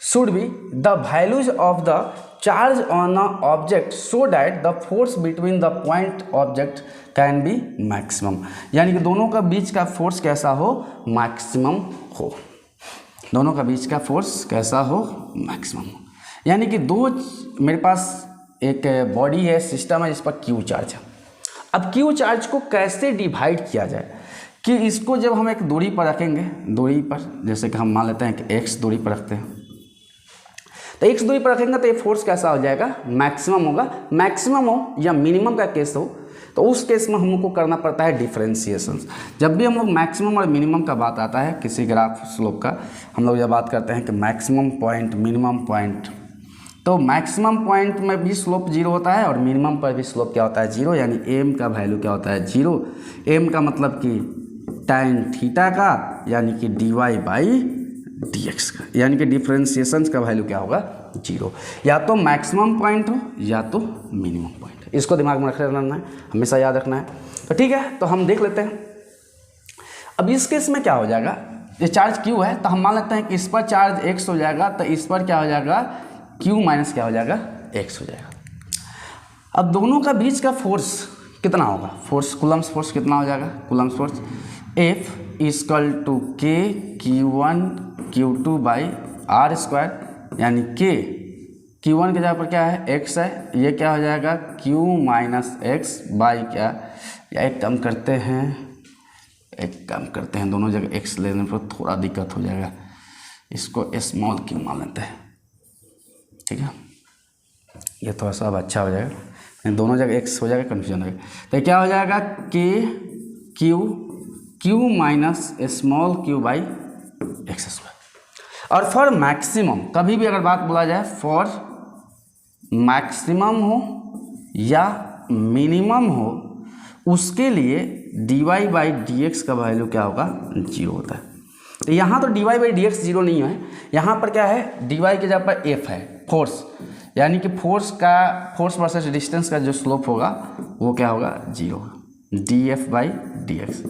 S1: should be the values of the charge on a object so that the force between the point object can be maximum. यानी कि दोनों का बीच का force कैसा हो, maximum हो, दोनों का बीच का फोर्स कैसा हो, मैक्सिमम हो। यानी कि दो, मेरे पास एक बॉडी है, सिस्टम है जिस पर Q चार्ज है। अब Q चार्ज को कैसे डिवाइड किया जाए, कि इसको जब हम एक दूरी पर रखेंगे, दूरी पर जैसे कि हम मान लेते हैं कि x दूरी पर रखते हैं, तो x दूरी पर रखेंगे तो ये फोर्स कैसा हो जाएगा, मैक्सिमम होगा। मैक्सिमम हो या मिनिमम का केस हो तो उस केस में हमको करना पड़ता है डिफरेंशिएशन। जब भी हम लोग मैक्सिमम और मिनिमम का बात आता है किसी ग्राफ स्लोप का, हम लोग जब बात करते हैं कि मैक्सिमम पॉइंट, मिनिमम पॉइंट, तो मैक्सिमम पॉइंट में भी स्लोप जीरो होता है और मिनिमम पर भी स्लोप क्या होता है, जीरो। यानी एम का वैल्यू क्या होता है, जीरो। एम का मतलब कि tan थीटा का, यानी कि dy बाई डी एक्स का, यानी कि डिफ्रेंशिएशन का वैल्यू क्या होगा, जीरो। या तो मैक्सिमम पॉइंट हो या तो मिनिमम पॉइंट, इसको दिमाग में रख लेना है, हमेशा याद रखना है। तो ठीक है, तो हम देख लेते हैं। अब इस केस में क्या हो जाएगा, ये चार्ज q है, तो हम मान लेते हैं कि इस पर चार्ज x हो जाएगा, तो इस पर क्या हो जाएगा, q माइनस क्या हो जाएगा, x हो जाएगा। अब दोनों का बीच का फोर्स कितना होगा, फोर्स कूलम्स फोर्स कितना हो जाएगा, Coulomb's force F equal to k q1 q2 by r square, यानी k q1 की जगह पर क्या है, x है, ये क्या हो जाएगा q माइनस एक्स बाई क्या, या एक काम करते हैं, दोनों जगह x लेने पर थोड़ा दिक्कत हो जाएगा, इसको स्मॉल q मान लेते हैं, ठीक है, ये थोड़ा सा अब अच्छा हो जाएगा, दोनों जगह x हो जाएगा, कन्फ्यूजन हो जाएगा। तो क्या हो जाएगा k q minus small q by x square. और फॉर मैक्सिमम, कभी भी अगर बात बोला जाए फॉर मैक्सिमम हो या मिनिमम हो, उसके लिए dy बाई डी एक्स का वैल्यू क्या होगा, जीरो होता है। तो यहाँ तो dy by D x zero नहीं है, यहाँ पर क्या है, dy की जगह पर f है, फोर्स, यानी कि फोर्स वर्सेस डिस्टेंस का जो स्लोप होगा वो क्या होगा, जीरो होगा, df by D x.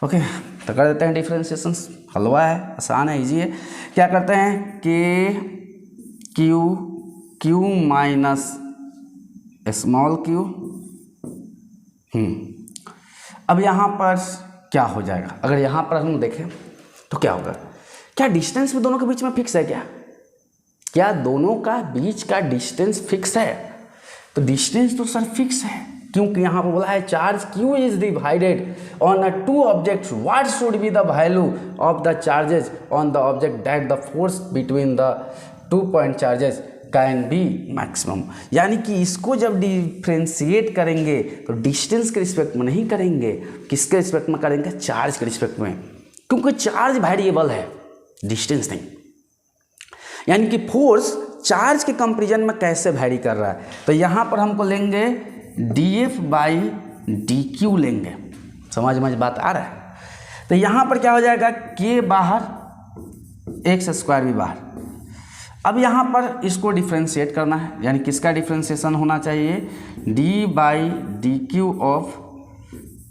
S1: Okay, तो कर देते हैं डिफ्रेंशिएशन, हलवा है, आसान है, इजी है। क्या करते हैं, k q minus small q। अब यहाँ पर क्या हो जाएगा, अगर यहाँ पर हम देखें तो क्या होगा, क्या डिस्टेंस में दोनों के बीच में फिक्स है, क्या दोनों का बीच का डिस्टेंस फिक्स है? तो डिस्टेंस तो सर फिक्स है, क्योंकि यहाँ पर बोला है charge q is divided on a two objects, what should be the value of the charges on the object that the force between the two point charges can be maximum. यानी कि इसको जब डिफ्रेंशिएट करेंगे तो distance के respect में नहीं करेंगे, किसके रिस्पेक्ट में करेंगे, चार्ज के रिस्पेक्ट में, क्योंकि चार्ज वेरिएबल है, डिस्टेंस नहीं। यानी कि फोर्स चार्ज के कंपेरिजन में कैसे वैरी कर रहा है, तो यहाँ पर हमको लेंगे df बाई डी क्यू लेंगे, समझ बात आ रहा है। तो यहाँ पर क्या हो जाएगा, k बाहर एक्स स्क्वायर भी बाहर। अब यहाँ पर इसको डिफ्रेंशिएट करना है, यानी किसका डिफ्रेंशिएशन होना चाहिए, d by d Q of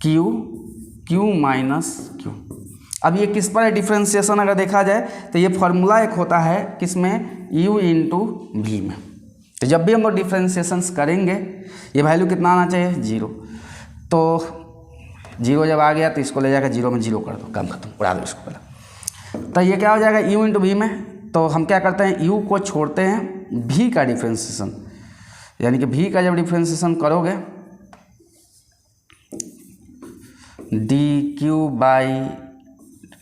S1: q minus q। अब ये किस पर है डिफ्रेंशिएशन, अगर देखा जाए तो ये फॉर्मूला एक होता है किसमें, u इंटू वी में। तो जब भी हम लोग डिफ्रेंशिएशन करेंगे ये वैल्यू कितना आना चाहिए, जीरो। तो जीरो जब आ गया तो इसको ले जाकर जीरो में जीरो कर दो, काम खत्म, उड़ा दो इसको पहले। तो ये क्या हो जाएगा, u इंटू वी में। तो हम क्या करते हैं, u को छोड़ते हैं v का डिफ्रेंशिएशन, यानी कि v का जब डिफ्रेंशिएशन करोगे d q by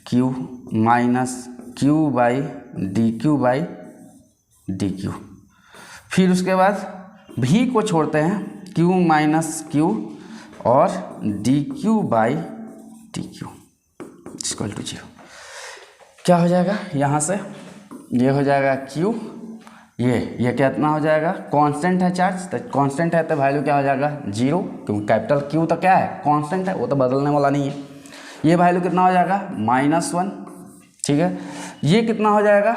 S1: q minus q by d q by d q, फिर उसके बाद v को छोड़ते हैं q माइनस क्यू और d q by d q equal to zero. क्या हो जाएगा, यहाँ से ये हो जाएगा q, ये कितना हो जाएगा, कांस्टेंट है चार्ज, तो कांस्टेंट है तो वैल्यू क्या हो जाएगा, जीरो, क्योंकि कैपिटल Q तो क्या है, कांस्टेंट है, वो तो बदलने वाला नहीं है। ये वैल्यू कितना हो जाएगा, -1, ठीक है। ये कितना हो जाएगा,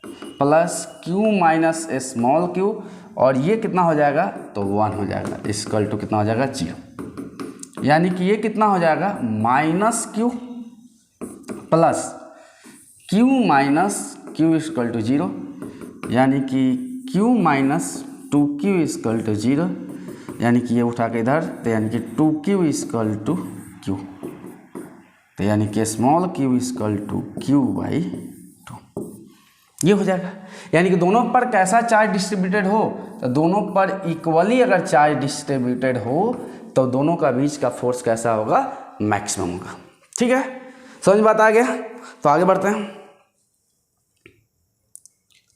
S1: plus q minus small q, और ये कितना हो जाएगा, तो 1 हो जाएगा, इक्वल टू कितना हो जाएगा, 0। यानी कि ये कितना हो जाएगा, -q plus q minus q equal to 0, यानी कि q minus 2q equal to 0, यानी कि ये उठा के इधर, तो यानी कि 2q इक्वल टू q, तो यानी कि small q equal to q by 2, ये हो जाएगा। यानी कि दोनों पर कैसा चार्ज डिस्ट्रीब्यूटेड हो, तो दोनों पर इक्वली अगर चार्ज डिस्ट्रीब्यूटेड हो तो दोनों का बीच का फोर्स कैसा होगा, मैक्सिमम होगा। ठीक है, समझ बात आ गया। तो आगे बढ़ते हैं,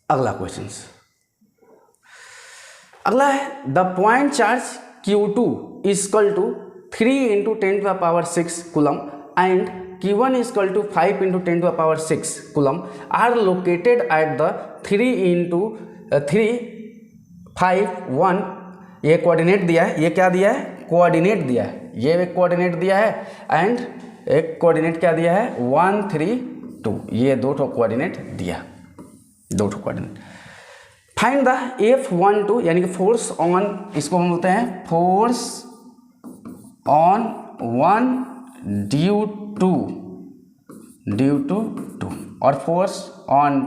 S1: अगला क्वेश्चन। अगला है the point charge Q2 equal to 3 into 10⁶ coulomb and Q1 equal to 5 into 10⁶ coulomb are located at the 3 into 3 5 1, ये कोऑर्डिनेट दिया है, ये क्या दिया है, कोऑर्डिनेट दिया है, ये एक कोऑर्डिनेट दिया है एंड एक कोऑर्डिनेट क्या दिया है 1 3 2, ये दो ठो कोऑर्डिनेट दिया, दो ठो कोऑर्डिनेट। फाइंड द F12 यानी कि फोर्स ऑन, इसको हम बोलते हैं फोर्स ऑन 1 ड्यू टू 2 और force on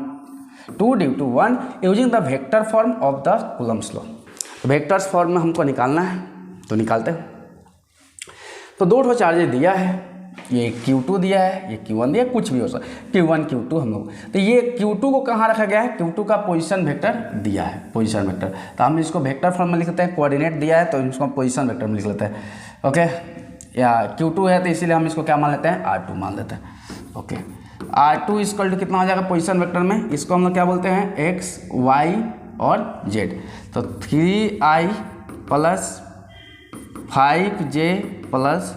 S1: 2 due to 1 using the vector form of the Coulomb's law. Vectors form में हमको निकालना है, तो निकालते हैं। तो दो ठो चार्जेस दिया है, ये Q2 दिया है, ये Q1 दिया है, कुछ भी हो सकता है, Q1 Q2 हम लोग। तो ये Q2 को कहाँ रखा गया है, Q2 का पोजीशन वेक्टर दिया है, पोजीशन वेक्टर। तो हम इसको वेक्टर फॉर्म में लिख लेते हैं, कोऑर्डिनेट दिया है तो इसको पोजीशन वेक्टर में लिख लेते हैं। ओके, या Q2 है तो इसीलिए हम इसको क्या मान लेते हैं, R2 मान लेते हैं। ओके, R2 इक्वल टू कितना हो जाएगा पोजीशन वेक्टर में, इसको हम लोग क्या बोलते हैं, X Y और Z। तो 3I प्लस 5J प्लस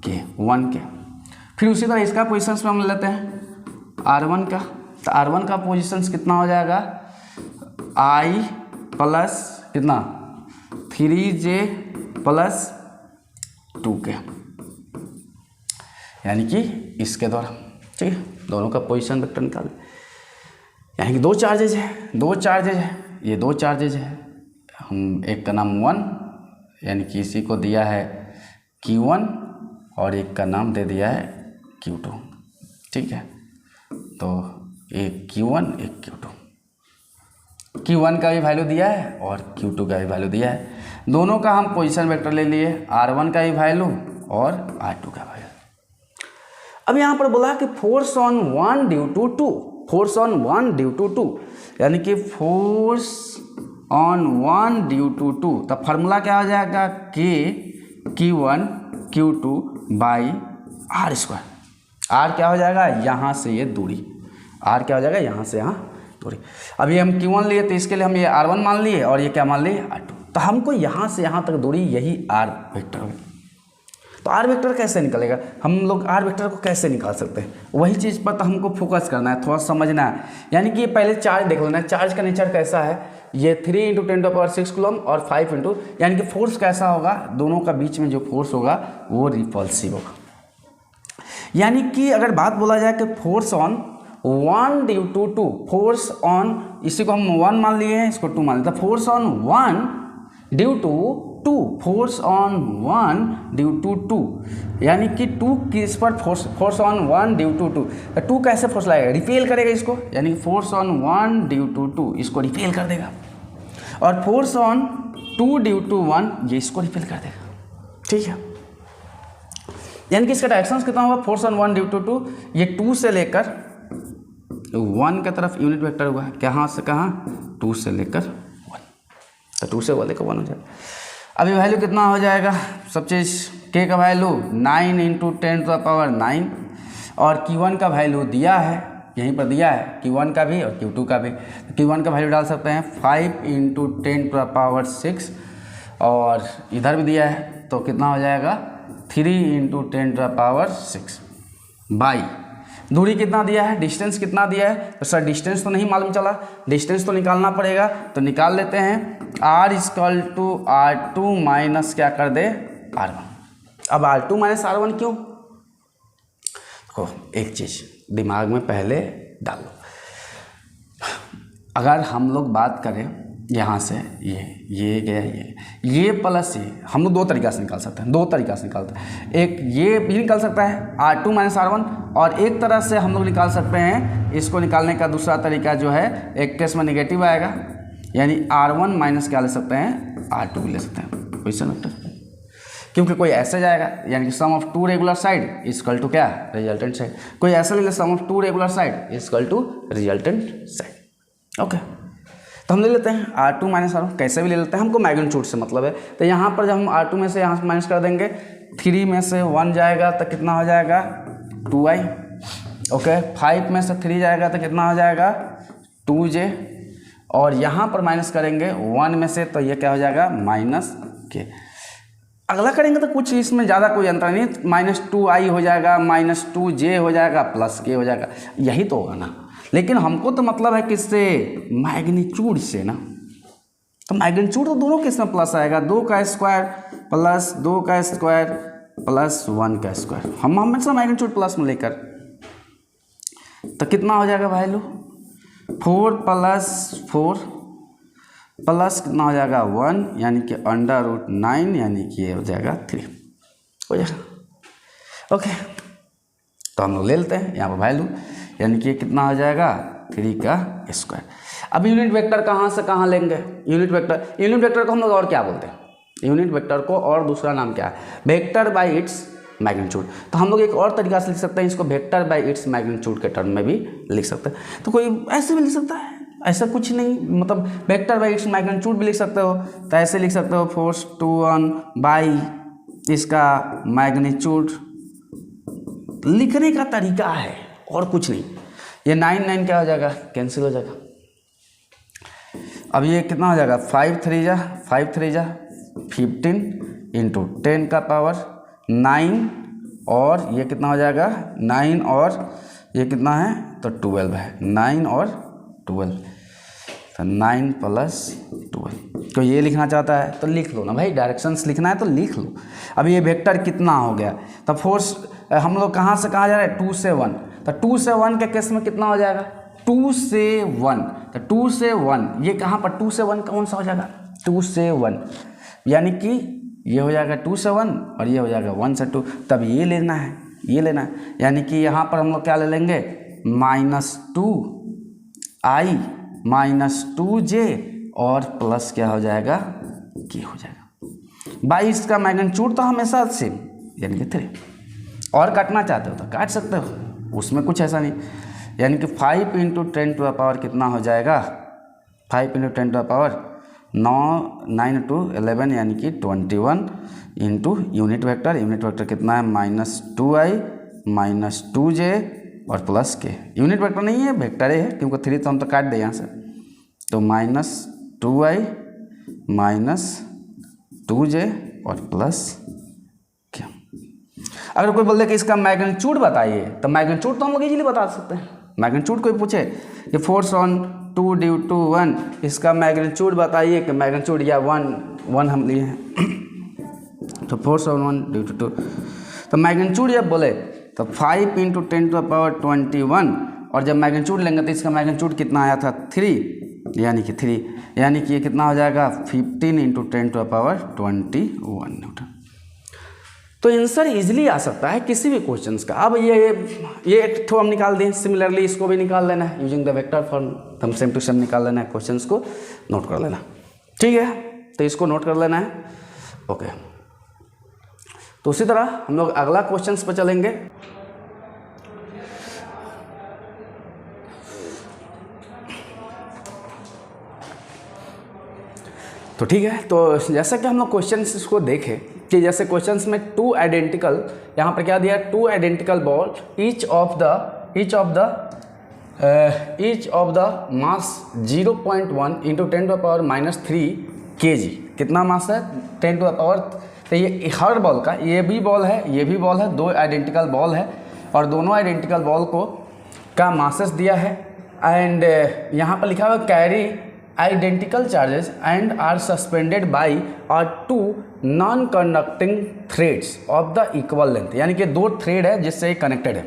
S1: के 1 के। फिर उसी तरह इसका पोजीशंस में हम ले लेते हैं R1 का। तो R1 का पोजीशंस कितना हो जाएगा, I प्लस कितना 3J प्लस 2 के, यानी कि इसके द्वारा। ठीक है, दोनों का पोजीशन वेक्टर निकाल, यानी कि दो चार्जेज है, ये दो चार्जेज है। हम एक का नाम 1 यानी कि इसी को दिया है Q1 और एक का नाम दे दिया है Q2। ठीक है, तो एक Q1 एक Q2, Q1 का भी वैल्यू दिया है और Q2 का भी वैल्यू दिया है। दोनों का हम पोजीशन वेक्टर ले लिए, R1 का भी वैल्यू और R2 का वैल्यू। अब यहाँ पर बोला कि force on 1 due to 2, force on 1 due to 2, यानी कि फोर्स ऑन 1 ड्यू टू 2। तो फार्मूला क्या हो जाएगा, K Q1 Q2 by R square. R क्या हो जाएगा, यहाँ से ये दूरी, R क्या हो जाएगा, यहाँ से यहाँ दूरी। अभी हम Q1 लिए तो इसके लिए हम ये R1 मान लिए और ये क्या मान लिए R2। तो हमको यहाँ से यहाँ तक दूरी यही R वेक्टर होगी। तो R वेक्टर कैसे निकलेगा, हम लोग R वेक्टर को कैसे निकाल सकते हैं, वही चीज़ पर तो हमको फोकस करना है, थोड़ा समझना है। यानी कि ये पहले चार्ज देख लेना है, चार्ज का नेचर कैसा है, ये 3 × 10⁻6 कूलम और 5 × यानी कि फोर्स कैसा होगा, दोनों का बीच में जो फोर्स होगा वो रिपल्सिव होगा। यानी कि अगर बात बोला जाए कि force on 1 due to 2, force on, इसी को हम 1 मान लिए हैं, इसको 2 मान लिया, force on 1 due to 2, force on 1 due to 2, यानी कि 2 किस पर फोर्स ऑन 1 ड्यू टू 2। 2 कैसे फोर्स लाएगा, रिपेल करेगा इसको, यानी कि फोर्स ऑन 1 ड्यू टू 2 इसको रिपेल कर देगा, और फोर्स ऑन 2 ड्यू टू 1 ये इसको रिपेल कर देगा। ठीक है, यानी कि इसका डायरेक्शन कितना होगा, फोर्स ऑन 1 ड्यू टू 2, ये 2 से लेकर 1 की तरफ यूनिट वेक्टर हुआ है, कहाँ से कहाँ, 2 से लेकर 1, तो 2 से 1 लेकर 1 हो जाएगा। अभी वैल्यू कितना हो जाएगा, सब चीज़, K का वैल्यू 9 × 10⁻9 और Q1 का वैल्यू दिया है, यहीं पर दिया है Q1 का भी और Q2 का भी। Q1 का वैल्यू डाल सकते हैं 5 × 10⁻6 और इधर भी दिया है, तो कितना हो जाएगा 3 × 10⁻6 बाई दूरी कितना दिया है, डिस्टेंस कितना दिया है। तो सर डिस्टेंस तो नहीं मालूम चला, डिस्टेंस तो निकालना पड़ेगा, तो निकाल लेते हैं। R = R2 माइनस क्या कर दे R1। अब R2 माइनस R1 क्यों, देखो एक चीज़ दिमाग में पहले डाल लो। अगर हम लोग बात करें यहाँ से ये गया ये प्लस ये, हम लोग दो तरीक़ा से निकाल सकते हैं, दो तरीक़ा से निकालते हैं। एक ये भी निकाल सकता है R2 माइनस R1, और एक तरह से हम लोग निकाल सकते हैं, इसको निकालने का दूसरा तरीका जो है, एक केस में नेगेटिव आएगा, यानी R1 माइनस क्या ले सकते हैं, R2 भी ले सकते हैं पोजीशन वेक्टर, क्योंकि कोई ऐसे जाएगा, यानी कि sum of 2 regular side equal to क्या, रिजल्टेंट साइड। कोई ऐसा ले ले, sum of 2 regular side equal to resultant side. Okay, तो हम ले लेते हैं R2 माइनस R1, कैसे भी ले लेते हैं, हमको मैग्नीट्यूड से मतलब है। तो यहाँ पर जब हम R2 में से यहाँ से माइनस कर देंगे, 3 में से 1 जाएगा तो कितना हो जाएगा 2i। ओके, 5 में से 3 जाएगा तो कितना हो जाएगा 2j, और यहाँ पर माइनस करेंगे 1 में से, तो ये क्या हो जाएगा -k। अगला करेंगे तो कुछ इसमें ज़्यादा कोई अंतर नहीं, -2i हो जाएगा, -2j हो जाएगा, +k हो जाएगा, यही तो होगा ना। लेकिन हमको तो मतलब है किससे, मैग्नीट्यूड से ना। तो मैग्नीट्यूड तो दोनों केस में प्लस आएगा, 2 का स्क्वायर प्लस 2 का स्क्वायर प्लस 1 का स्क्वायर, हम हमेशा मैग्नीट्यूड प्लस में लेकर, तो कितना हो जाएगा वैल्यू 4 प्लस 4 प्लस कितना हो जाएगा 1 यानी कि √9 यानी कि ये हो जाएगा 3 हो जाएगा। ओके, तो हम लोग ले लेते हैं यहाँ पर वैल्यू, यानी कि कितना हो जाएगा 3 का स्क्वायर। अब यूनिट वेक्टर कहाँ से कहाँ लेंगे, यूनिट वेक्टर को हम लोग और क्या बोलते हैं, यूनिट वेक्टर को और दूसरा नाम क्या है, वेक्टर बाय इट्स मैग्नीट्यूड। तो हम लोग एक और तरीका से लिख सकते हैं इसको, वेक्टर बाय इट्स मैग्नीट्यूड के टर्म में भी लिख सकते हैं। तो कोई ऐसे भी लिख सकता है, ऐसा कुछ नहीं, मतलब वेक्टर बाय इट्स मैग्नीट्यूड भी लिख सकते हो, तो ऐसे लिख सकते हो फोर्स 2 बाई इसका मैग्नीट्यूड, लिखने का तरीका है और कुछ नहीं। ये 9 क्या हो जाएगा, कैंसिल हो जाएगा। अब ये कितना हो जाएगा 5 3 जा 15 इंटू 10 का पावर 9 और ये कितना हो जाएगा 9 और ये कितना है तो 12 है, 9 और 12, तो 9 प्लस 12। तो ये लिखना चाहता है तो लिख लो ना भाई, डायरेक्शंस लिखना है तो लिख लो। अब ये वेक्टर कितना हो गया, तो फोर्स हम लोग कहाँ से कहाँ जा रहे हैं 2 से 1, तो 2 से 1 के केस में कितना हो जाएगा 2 से 1, तो 2 से 1 ये कहाँ पर 2 से 1 कौन सा हो जाएगा 2 से 1, यानी कि ये हो जाएगा 2 से 1 और ये हो जाएगा 1 से 2, तब ये लेना है, ये लेना है, यानी कि यहाँ पर हम लोग क्या ले लेंगे -2i -2j और प्लस क्या हो जाएगा k हो जाएगा। 22 का मैग्नीट्यूड तो हमेशा सेम यानी कि 3, और काटना चाहते हो तो काट सकते हो, उसमें कुछ ऐसा नहीं, यानी कि 5 × 10 टू द पावर कितना हो जाएगा 5 × 10 टू द पावर 9 × 11 यानी कि 21 इंटू यूनिट वेक्टर कितना है -2i -2j और प्लस के, यूनिट वेक्टर नहीं है वेक्टर है क्योंकि 3 तो हम तो काट दें यहाँ से, तो -2i -2j और प्लस के। अगर कोई बोल दे कि इसका मैग्नीट्यूड बताइए तो मैग्नीट्यूड तो हम लोग इजीली बता सकते हैं। मैग्नीट्यूड कोई पूछे कि फोर्स ऑन 2 ड्यू टू 1 इसका मैग्नीट्यूड बताइए, कि मैग्नीट्यूड या 1 हम लिए हैं, तो फोर्स ऑन 1 ड्यू टू 2, तो मैग्नीट्यूड जब बोले तो 5 × 10 टू द पावर 21, और जब मैग्नीट्यूड लेंगे तो इसका मैग्नीट्यूड कितना आया था 3, यानी कि 3 यानी कि ये कितना हो जाएगा 15 × 10 टू द पावर 21 न्यूटन। तो आंसर इजीली आ सकता है किसी भी क्वेश्चंस का। अब ये एक ठो हम निकाल दें, सिमिलरली इसको भी निकाल लेना है यूजिंग द वेक्टर फॉर्म, हम सेम टू सेम निकाल लेना है, क्वेश्चंस को नोट कर लेना, ठीक है, तो इसको नोट कर लेना है। ओके, तो उसी तरह हम लोग अगला क्वेश्चंस पर चलेंगे। तो ठीक है, तो जैसा कि हम लोग क्वेश्चंस को देखें कि जैसे क्वेश्चंस में 2 आइडेंटिकल, यहाँ पर क्या दिया 2 identical ball each of the mass 0.1 into 10 to the power -3 kg, कितना मास है 10 टू द पावर, तो ये हर बॉल का, ये भी बॉल है ये भी बॉल है, 2 आइडेंटिकल बॉल है और दोनों आइडेंटिकल बॉल को का मासेस दिया है, एंड यहाँ पर लिखा हुआ carry identical charges and are suspended by are 2 non conducting threads of the equal length, यानी कि 2 थ्रेड है जिससे कनेक्टेड है,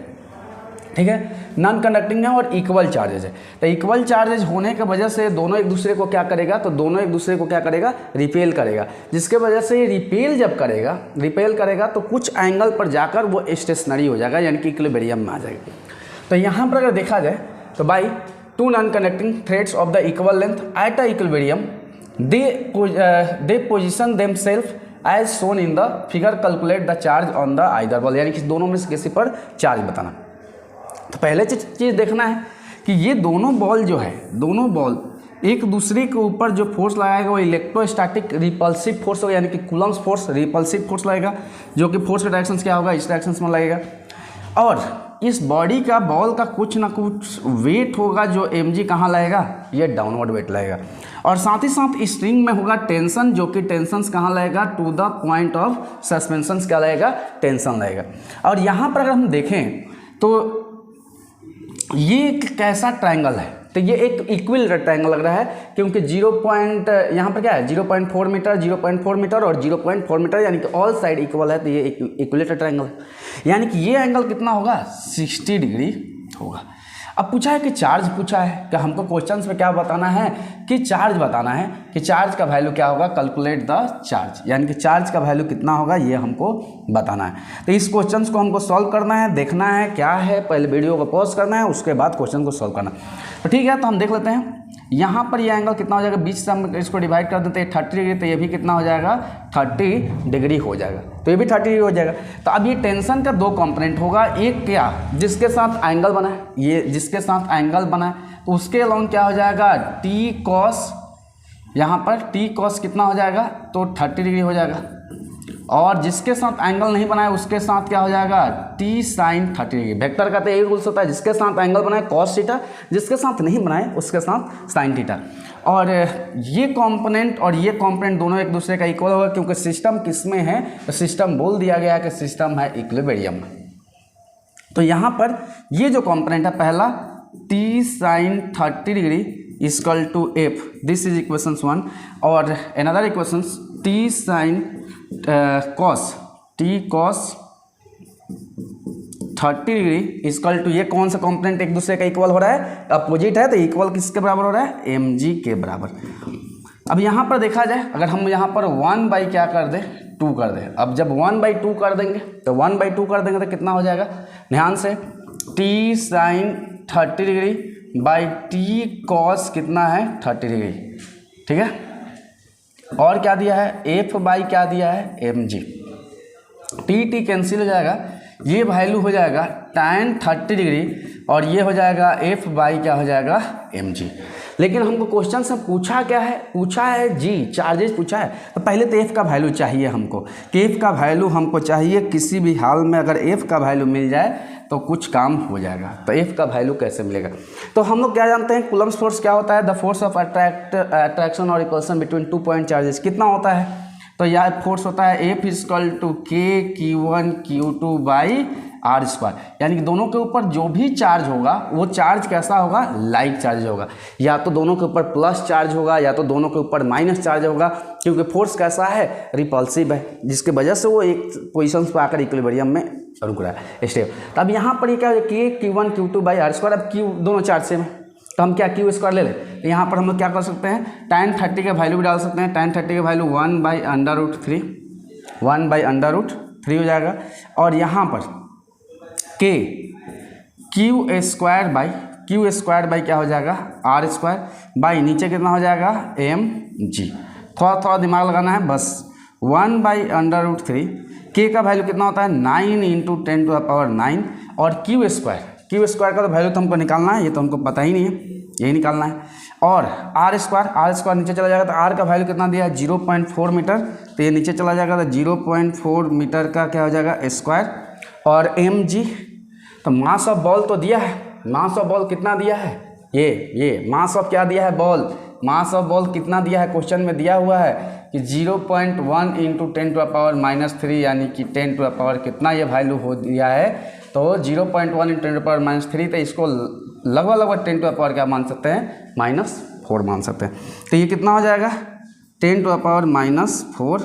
S1: ठीक है, नॉन कंडक्टिंग है और इक्वल चार्जेज है। तो इक्वल चार्जेज होने की वजह से दोनों एक दूसरे को क्या करेगा, तो दोनों एक दूसरे को क्या करेगा रिपेल करेगा, जिसके वजह से ये रिपेल जब करेगा तो कुछ एंगल पर जाकर वो स्टेशनरी हो जाएगा, यानी कि इक्विलिब्रियम में आ जाएगा। तो यहाँ पर अगर देखा जाए तो by 2 non-conducting threads of the equal length at a equilibrium, they position themselves as shown in the figure, calculate the charge on the either ball, यानी कि दोनों में से किसी पर चार्ज बताना। तो पहले चीज़ देखना है कि ये दोनों बॉल जो है, दोनों बॉल एक दूसरे के ऊपर जो फोर्स लगाएगा वो इलेक्ट्रोस्टैटिक रिपल्सिव फोर्स होगा, यानी कि कूलम्स फोर्स रिपल्सिव फोर्स लगेगा, जो कि फोर्स का डायरेक्शन क्या होगा इस डायरेक्शन में लगेगा, और इस बॉडी का बॉल का कुछ ना कुछ वेट होगा जो mg कहाँ लगेगा, ये डाउनवर्ड वेट लगेगा, और साथ ही साथ स्ट्रिंग में होगा टेंशन, जो कि टेंशन कहाँ लगेगा to the point of suspension क्या लगेगा टेंशन लगेगा। और यहाँ पर अगर हम देखें तो ये एक कैसा ट्रायंगल है, तो ये एक इक्वल रेक्टेंगल लग रहा है, क्योंकि 0 पॉइंट यहाँ पर क्या है 0.4 मीटर, 0.4 मीटर और 0.4 मीटर, यानी कि ऑल साइड इक्वल है, तो ये इक्वल रेक्टेंगल है। यानी कि ये एंगल कितना होगा 60 डिग्री होगा। अब पूछा है कि चार्ज पूछा है कि हमको क्वेश्चंस में क्या बताना है कि चार्ज बताना है कि चार्ज का वैल्यू क्या होगा, कैलकुलेट द चार्ज, यानी कि चार्ज का वैल्यू कितना होगा ये हमको बताना है। तो इस क्वेश्चंस को हमको सॉल्व करना है, देखना है क्या है, पहले वीडियो को पॉज करना है, उसके बाद क्वेश्चन को सॉल्व करना है। तो ठीक है, तो हम देख लेते हैं यहाँ पर ये एंगल कितना हो जाएगा, बीच से हम इसको डिवाइड कर देते हैं 30 डिग्री, तो ये भी कितना हो जाएगा 30 डिग्री हो जाएगा, तो ये भी 30 डिग्री हो जाएगा। तो अब ये टेंशन का 2 कंपोनेंट होगा, एक क्या जिसके साथ एंगल बना है, ये जिसके साथ एंगल बना है तो उसके अलाउंग क्या हो जाएगा टी कॉस, यहाँ पर टी कॉस कितना हो जाएगा तो 30 डिग्री हो जाएगा, और जिसके साथ एंगल नहीं बनाया उसके साथ क्या हो जाएगा टी साइन 30 डिग्री। वेक्टर का तो यही रूल्स होता है, जिसके साथ एंगल बनाए कॉस थीटा, जिसके साथ नहीं बनाए उसके साथ साइन थीटा। और ये कंपोनेंट और ये कंपोनेंट दोनों एक दूसरे का इक्वल होगा, क्योंकि सिस्टम किस में है तो सिस्टम बोल दिया गया है कि सिस्टम है इक्विलिब्रियम में। तो यहाँ पर ये जो कंपोनेंट है पहला T sine 30 degree equal to F, this is equation 1, और another equation T sine cos, T cos 30 degree equal to, ये कौन सा कंपोनेंट एक दूसरे का इक्वल हो रहा है, अपोजिट है, तो इक्वल किसके बराबर हो रहा है mg के बराबर। अब यहाँ पर देखा जाए, अगर हम यहाँ पर 1 बाई क्या कर दें 2 कर दें, अब जब 1/2 कर देंगे तो 1/2 कर देंगे तो कितना हो जाएगा, ध्यान से T sine 30 degree by T cos कितना है 30 डिग्री, ठीक है, और क्या दिया है एफ बाई क्या दिया है mg, टी कैंसिल हो जाएगा, ये वैल्यू हो जाएगा tan 30 डिग्री और ये हो जाएगा f बाई क्या हो जाएगा mg। लेकिन हमको क्वेश्चन से पूछा क्या है, पूछा है जी चार्जेस पूछा है, तो पहले तो f का वैल्यू चाहिए हमको, कि f का वैल्यू हमको चाहिए, किसी भी हाल में अगर f का वैल्यू मिल जाए तो कुछ काम हो जाएगा। तो f का वैल्यू कैसे मिलेगा, तो हम लोग क्या जानते हैं कूलम्ब्स फोर्स क्या होता है, द फोर्स ऑफ अट्रैक्शन और रिपल्सन बिटवीन 2 पॉइंट चार्जेस कितना होता है, तो यह फोर्स होता है F इक्वल टू के Q1 Q2 by r square, यानी कि दोनों के ऊपर जो भी चार्ज होगा वो चार्ज कैसा होगा लाइक चार्ज होगा, या तो दोनों के ऊपर प्लस चार्ज होगा या तो दोनों के ऊपर माइनस चार्ज होगा, क्योंकि फोर्स कैसा है रिपल्सिव है, जिसके वजह से वो एक पोजीशन पर आकर इक्विलिब्रियम में रुक रहा है स्टेप। तो अब यहाँ पर ये क्या है के Q1 Q2 by r square, अब Q दोनों चार्ज से में, तो हम क्या Q स्क्वायर ले लें, तो यहाँ पर हम लोग क्या कर सकते हैं tan 30 का वैल्यू भी डाल सकते हैं, tan 30 का वैल्यू 1/√3, 1/√3 हो जाएगा, और यहाँ पर के Q स्क्वायर बाई क्या हो जाएगा आर स्क्वायर बाई नीचे कितना हो जाएगा mg, थोड़ा दिमाग लगाना है बस, 1/√3, के का वैल्यू कितना होता है 9 × 10⁹, और Q स्क्वायर का तो वैल्यू तो हमको निकालना है, ये तो हमको पता ही नहीं है, यही निकालना है, और आर स्क्वायर नीचे चला जाएगा, तो आर का वैल्यू कितना दिया है 0.4 मीटर, तो ये नीचे चला जाएगा, तो 0.4 मीटर का क्या हो जाएगा स्क्वायर, और mg, तो मास ऑफ बॉल तो दिया है, मास ऑफ बॉल कितना दिया है, ये मास ऑफ क्या दिया है बॉल, मास ऑफ बॉल कितना दिया है क्वेश्चन में दिया हुआ है कि 0.1 × 10⁻³ यानी कि 10⁻, कितना ये वैल्यू हो दिया है, तो 0.1 × 10⁻³ तो इसको लगभग 10⁻ क्या मान सकते हैं -4 मान सकते हैं, तो ये कितना हो जाएगा 10⁻⁻4,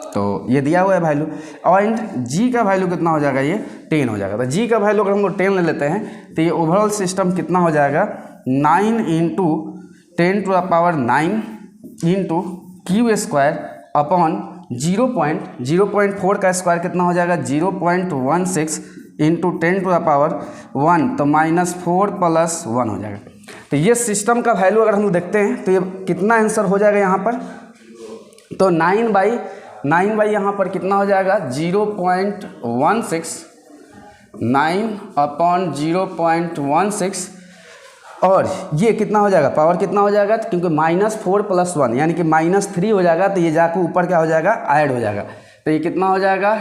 S1: तो ये दिया हुआ है वैल्यू, और g का वैल्यू कितना हो जाएगा ये 10 हो जाएगा, तो g का वैल्यू अगर हम लोग 10 ले लेते हैं तो ये ओवरऑल सिस्टम कितना हो जाएगा 9 × 10⁻9 × Q स्क्वायर अपॉन 0.4 का स्क्वायर कितना हो जाएगा 0.16 × 10⁻1, तो -4 + 1 हो जाएगा। तो ये सिस्टम का वैल्यू अगर हम लोग देखते हैं तो ये कितना आंसर हो जाएगा यहाँ पर, तो 9 बाई यहाँ पर कितना हो जाएगा 0.16, 9/0.16, और ये कितना हो जाएगा पावर कितना हो जाएगा, क्योंकि -4 + 1 यानी कि -3 हो जाएगा, तो ये जाकर ऊपर क्या हो जाएगा ऐड हो जाएगा, तो ये कितना हो जाएगा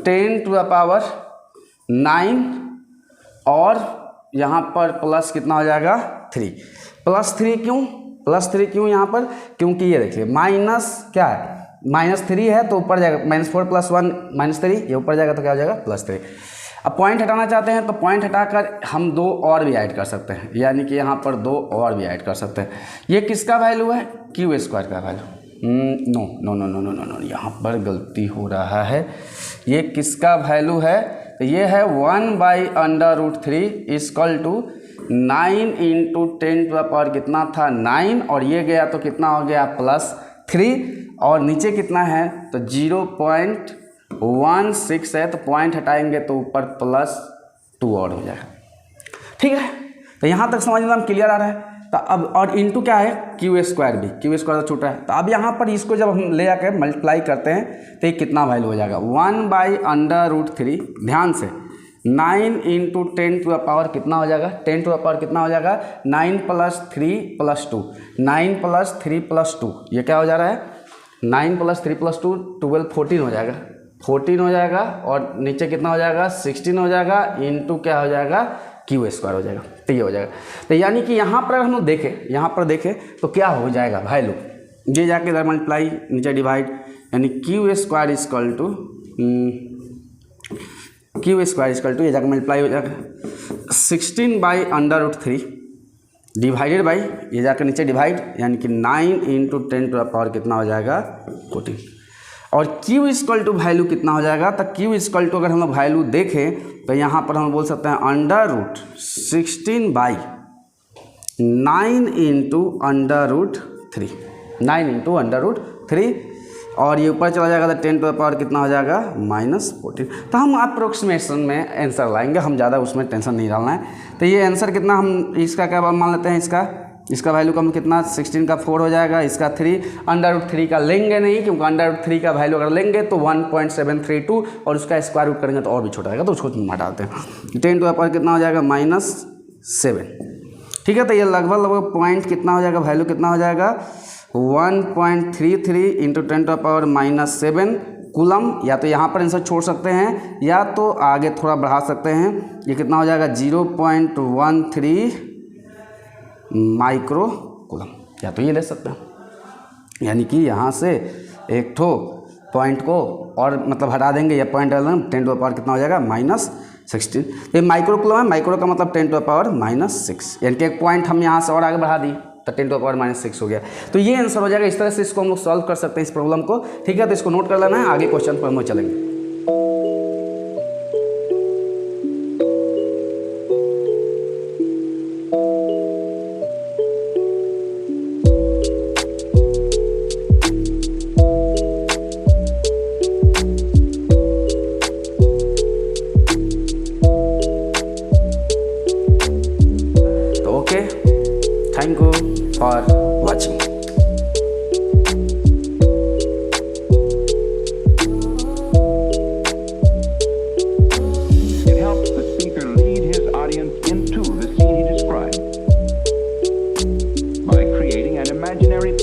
S1: 10⁻9, और यहाँ पर प्लस कितना हो जाएगा 3, +3 क्यों यहाँ पर, क्योंकि ये देखिए माइनस क्या है -3 है तो ऊपर जाएगा, -4 + 1 -3, ये ऊपर जाएगा तो क्या हो जाएगा +3। अब पॉइंट हटाना चाहते हैं तो पॉइंट हटाकर हम 2 और भी ऐड कर सकते हैं, यानी कि यहाँ पर 2 और भी ऐड कर सकते हैं। ये किसका वैल्यू है? क्यू स्क्वायर का value. No no no no no no no, यहाँ पर गलती हो रहा है। ये किसका वैल्यू है? तो ये है 1/√3 equal to 9 into 10 to the power कितना था 9, और ये गया तो कितना हो गया +3, और नीचे कितना है तो 0.16 है, तो पॉइंट हटाएंगे तो ऊपर +2 और हो जाएगा। ठीक है, तो यहाँ तक समझ में हम क्लियर आ रहा है। तो अब और इंटू क्या है क्यू स्क्वायर भी, क्यू स्क्वायर तो छूटा है। तो अब यहाँ पर इसको जब हम ले आकर मल्टीप्लाई करते हैं तो ये कितना वैल्यू हो जाएगा 1/√3, ध्यान से 9 इंटू 10 टू द पावर कितना हो जाएगा, 10 टू द पावर कितना हो जाएगा 9 + 3 + 2, 9 + 3 + 2, ये क्या हो जा रहा है 9 + 3 + 2 12, 14 हो जाएगा, 14 हो जाएगा, और नीचे कितना हो जाएगा 16 हो जाएगा, इंटू क्या हो जाएगा क्यू स्क्वायर हो जाएगा। तो ये हो जाएगा। तो यानी कि यहाँ पर हम लोग देखें, यहाँ पर देखें तो क्या हो जाएगा वैल्यू, ये जाके इधर मल्टीप्लाई नीचे डिवाइड, यानी क्यू स्क्वायर इक्वल टू ये जाकर मल्टीप्लाई हो जाएगा 16/√3 डिवाइडेड बाई ये जाकर नीचे डिवाइड, यानी कि 9 इंटू 10 टू द पावर कितना हो जाएगा 14, और Q इक्वल टू वैल्यू कितना हो जाएगा। तो Q इक्वल टू अगर हम लोग वैल्यू देखें तो यहाँ पर हम बोल सकते हैं √16/9 इंटू √3, 9 इंटू √3, और ये ऊपर चला जाएगा तो 10 टू द पावर कितना हो जाएगा -14। तो हम अप्रोक्सीमेशन में आंसर लाएंगे, हम ज़्यादा उसमें टेंशन नहीं डालना है। तो ये आंसर कितना, हम इसका क्या मान लेते हैं, इसका वैल्यू का कितना 16 का 4 हो जाएगा, इसका 3 √3 का लेंगे नहीं, क्योंकि √3 का वैल्यू अगर लेंगे तो 1.732, और उसका स्क्वायर रूट करेंगे तो और भी छोटा आएगा, तो उसको हटाते हैं। 10 टू द पावर कितना हो जाएगा -7। ठीक है, तो ये लगभग पॉइंट कितना हो जाएगा, वैल्यू कितना हो जाएगा 1.33 into 10 to the power -7 coulomb. या तो यहाँ पर आंसर छोड़ सकते हैं, या तो आगे थोड़ा बढ़ा सकते हैं, ये कितना हो जाएगा 0.13 माइक्रो कूलम, या तो ये ले सकते हैं। यानी कि यहाँ से एक ठो पॉइंट को और मतलब हटा देंगे, या पॉइंट डाल देंगे, 10 टू द पावर कितना हो जाएगा -16। ये माइक्रो कूलम है, माइक्रो का मतलब 10 टू द पावर -6, यानी कि एक पॉइंट हम यहाँ से और आगे बढ़ा दी तो 10 टू द पावर -6 हो गया। तो ये आंसर हो जाएगा। इस तरह से इसको हम लोग सॉल्व कर सकते हैं इस प्रॉब्लम को। ठीक है, तो इसको नोट कर लेना है, आगे क्वेश्चन पर हम चलेंगे। Thank you for watching.
S2: It helps the speaker lead his audience into the scene he described by creating an imaginary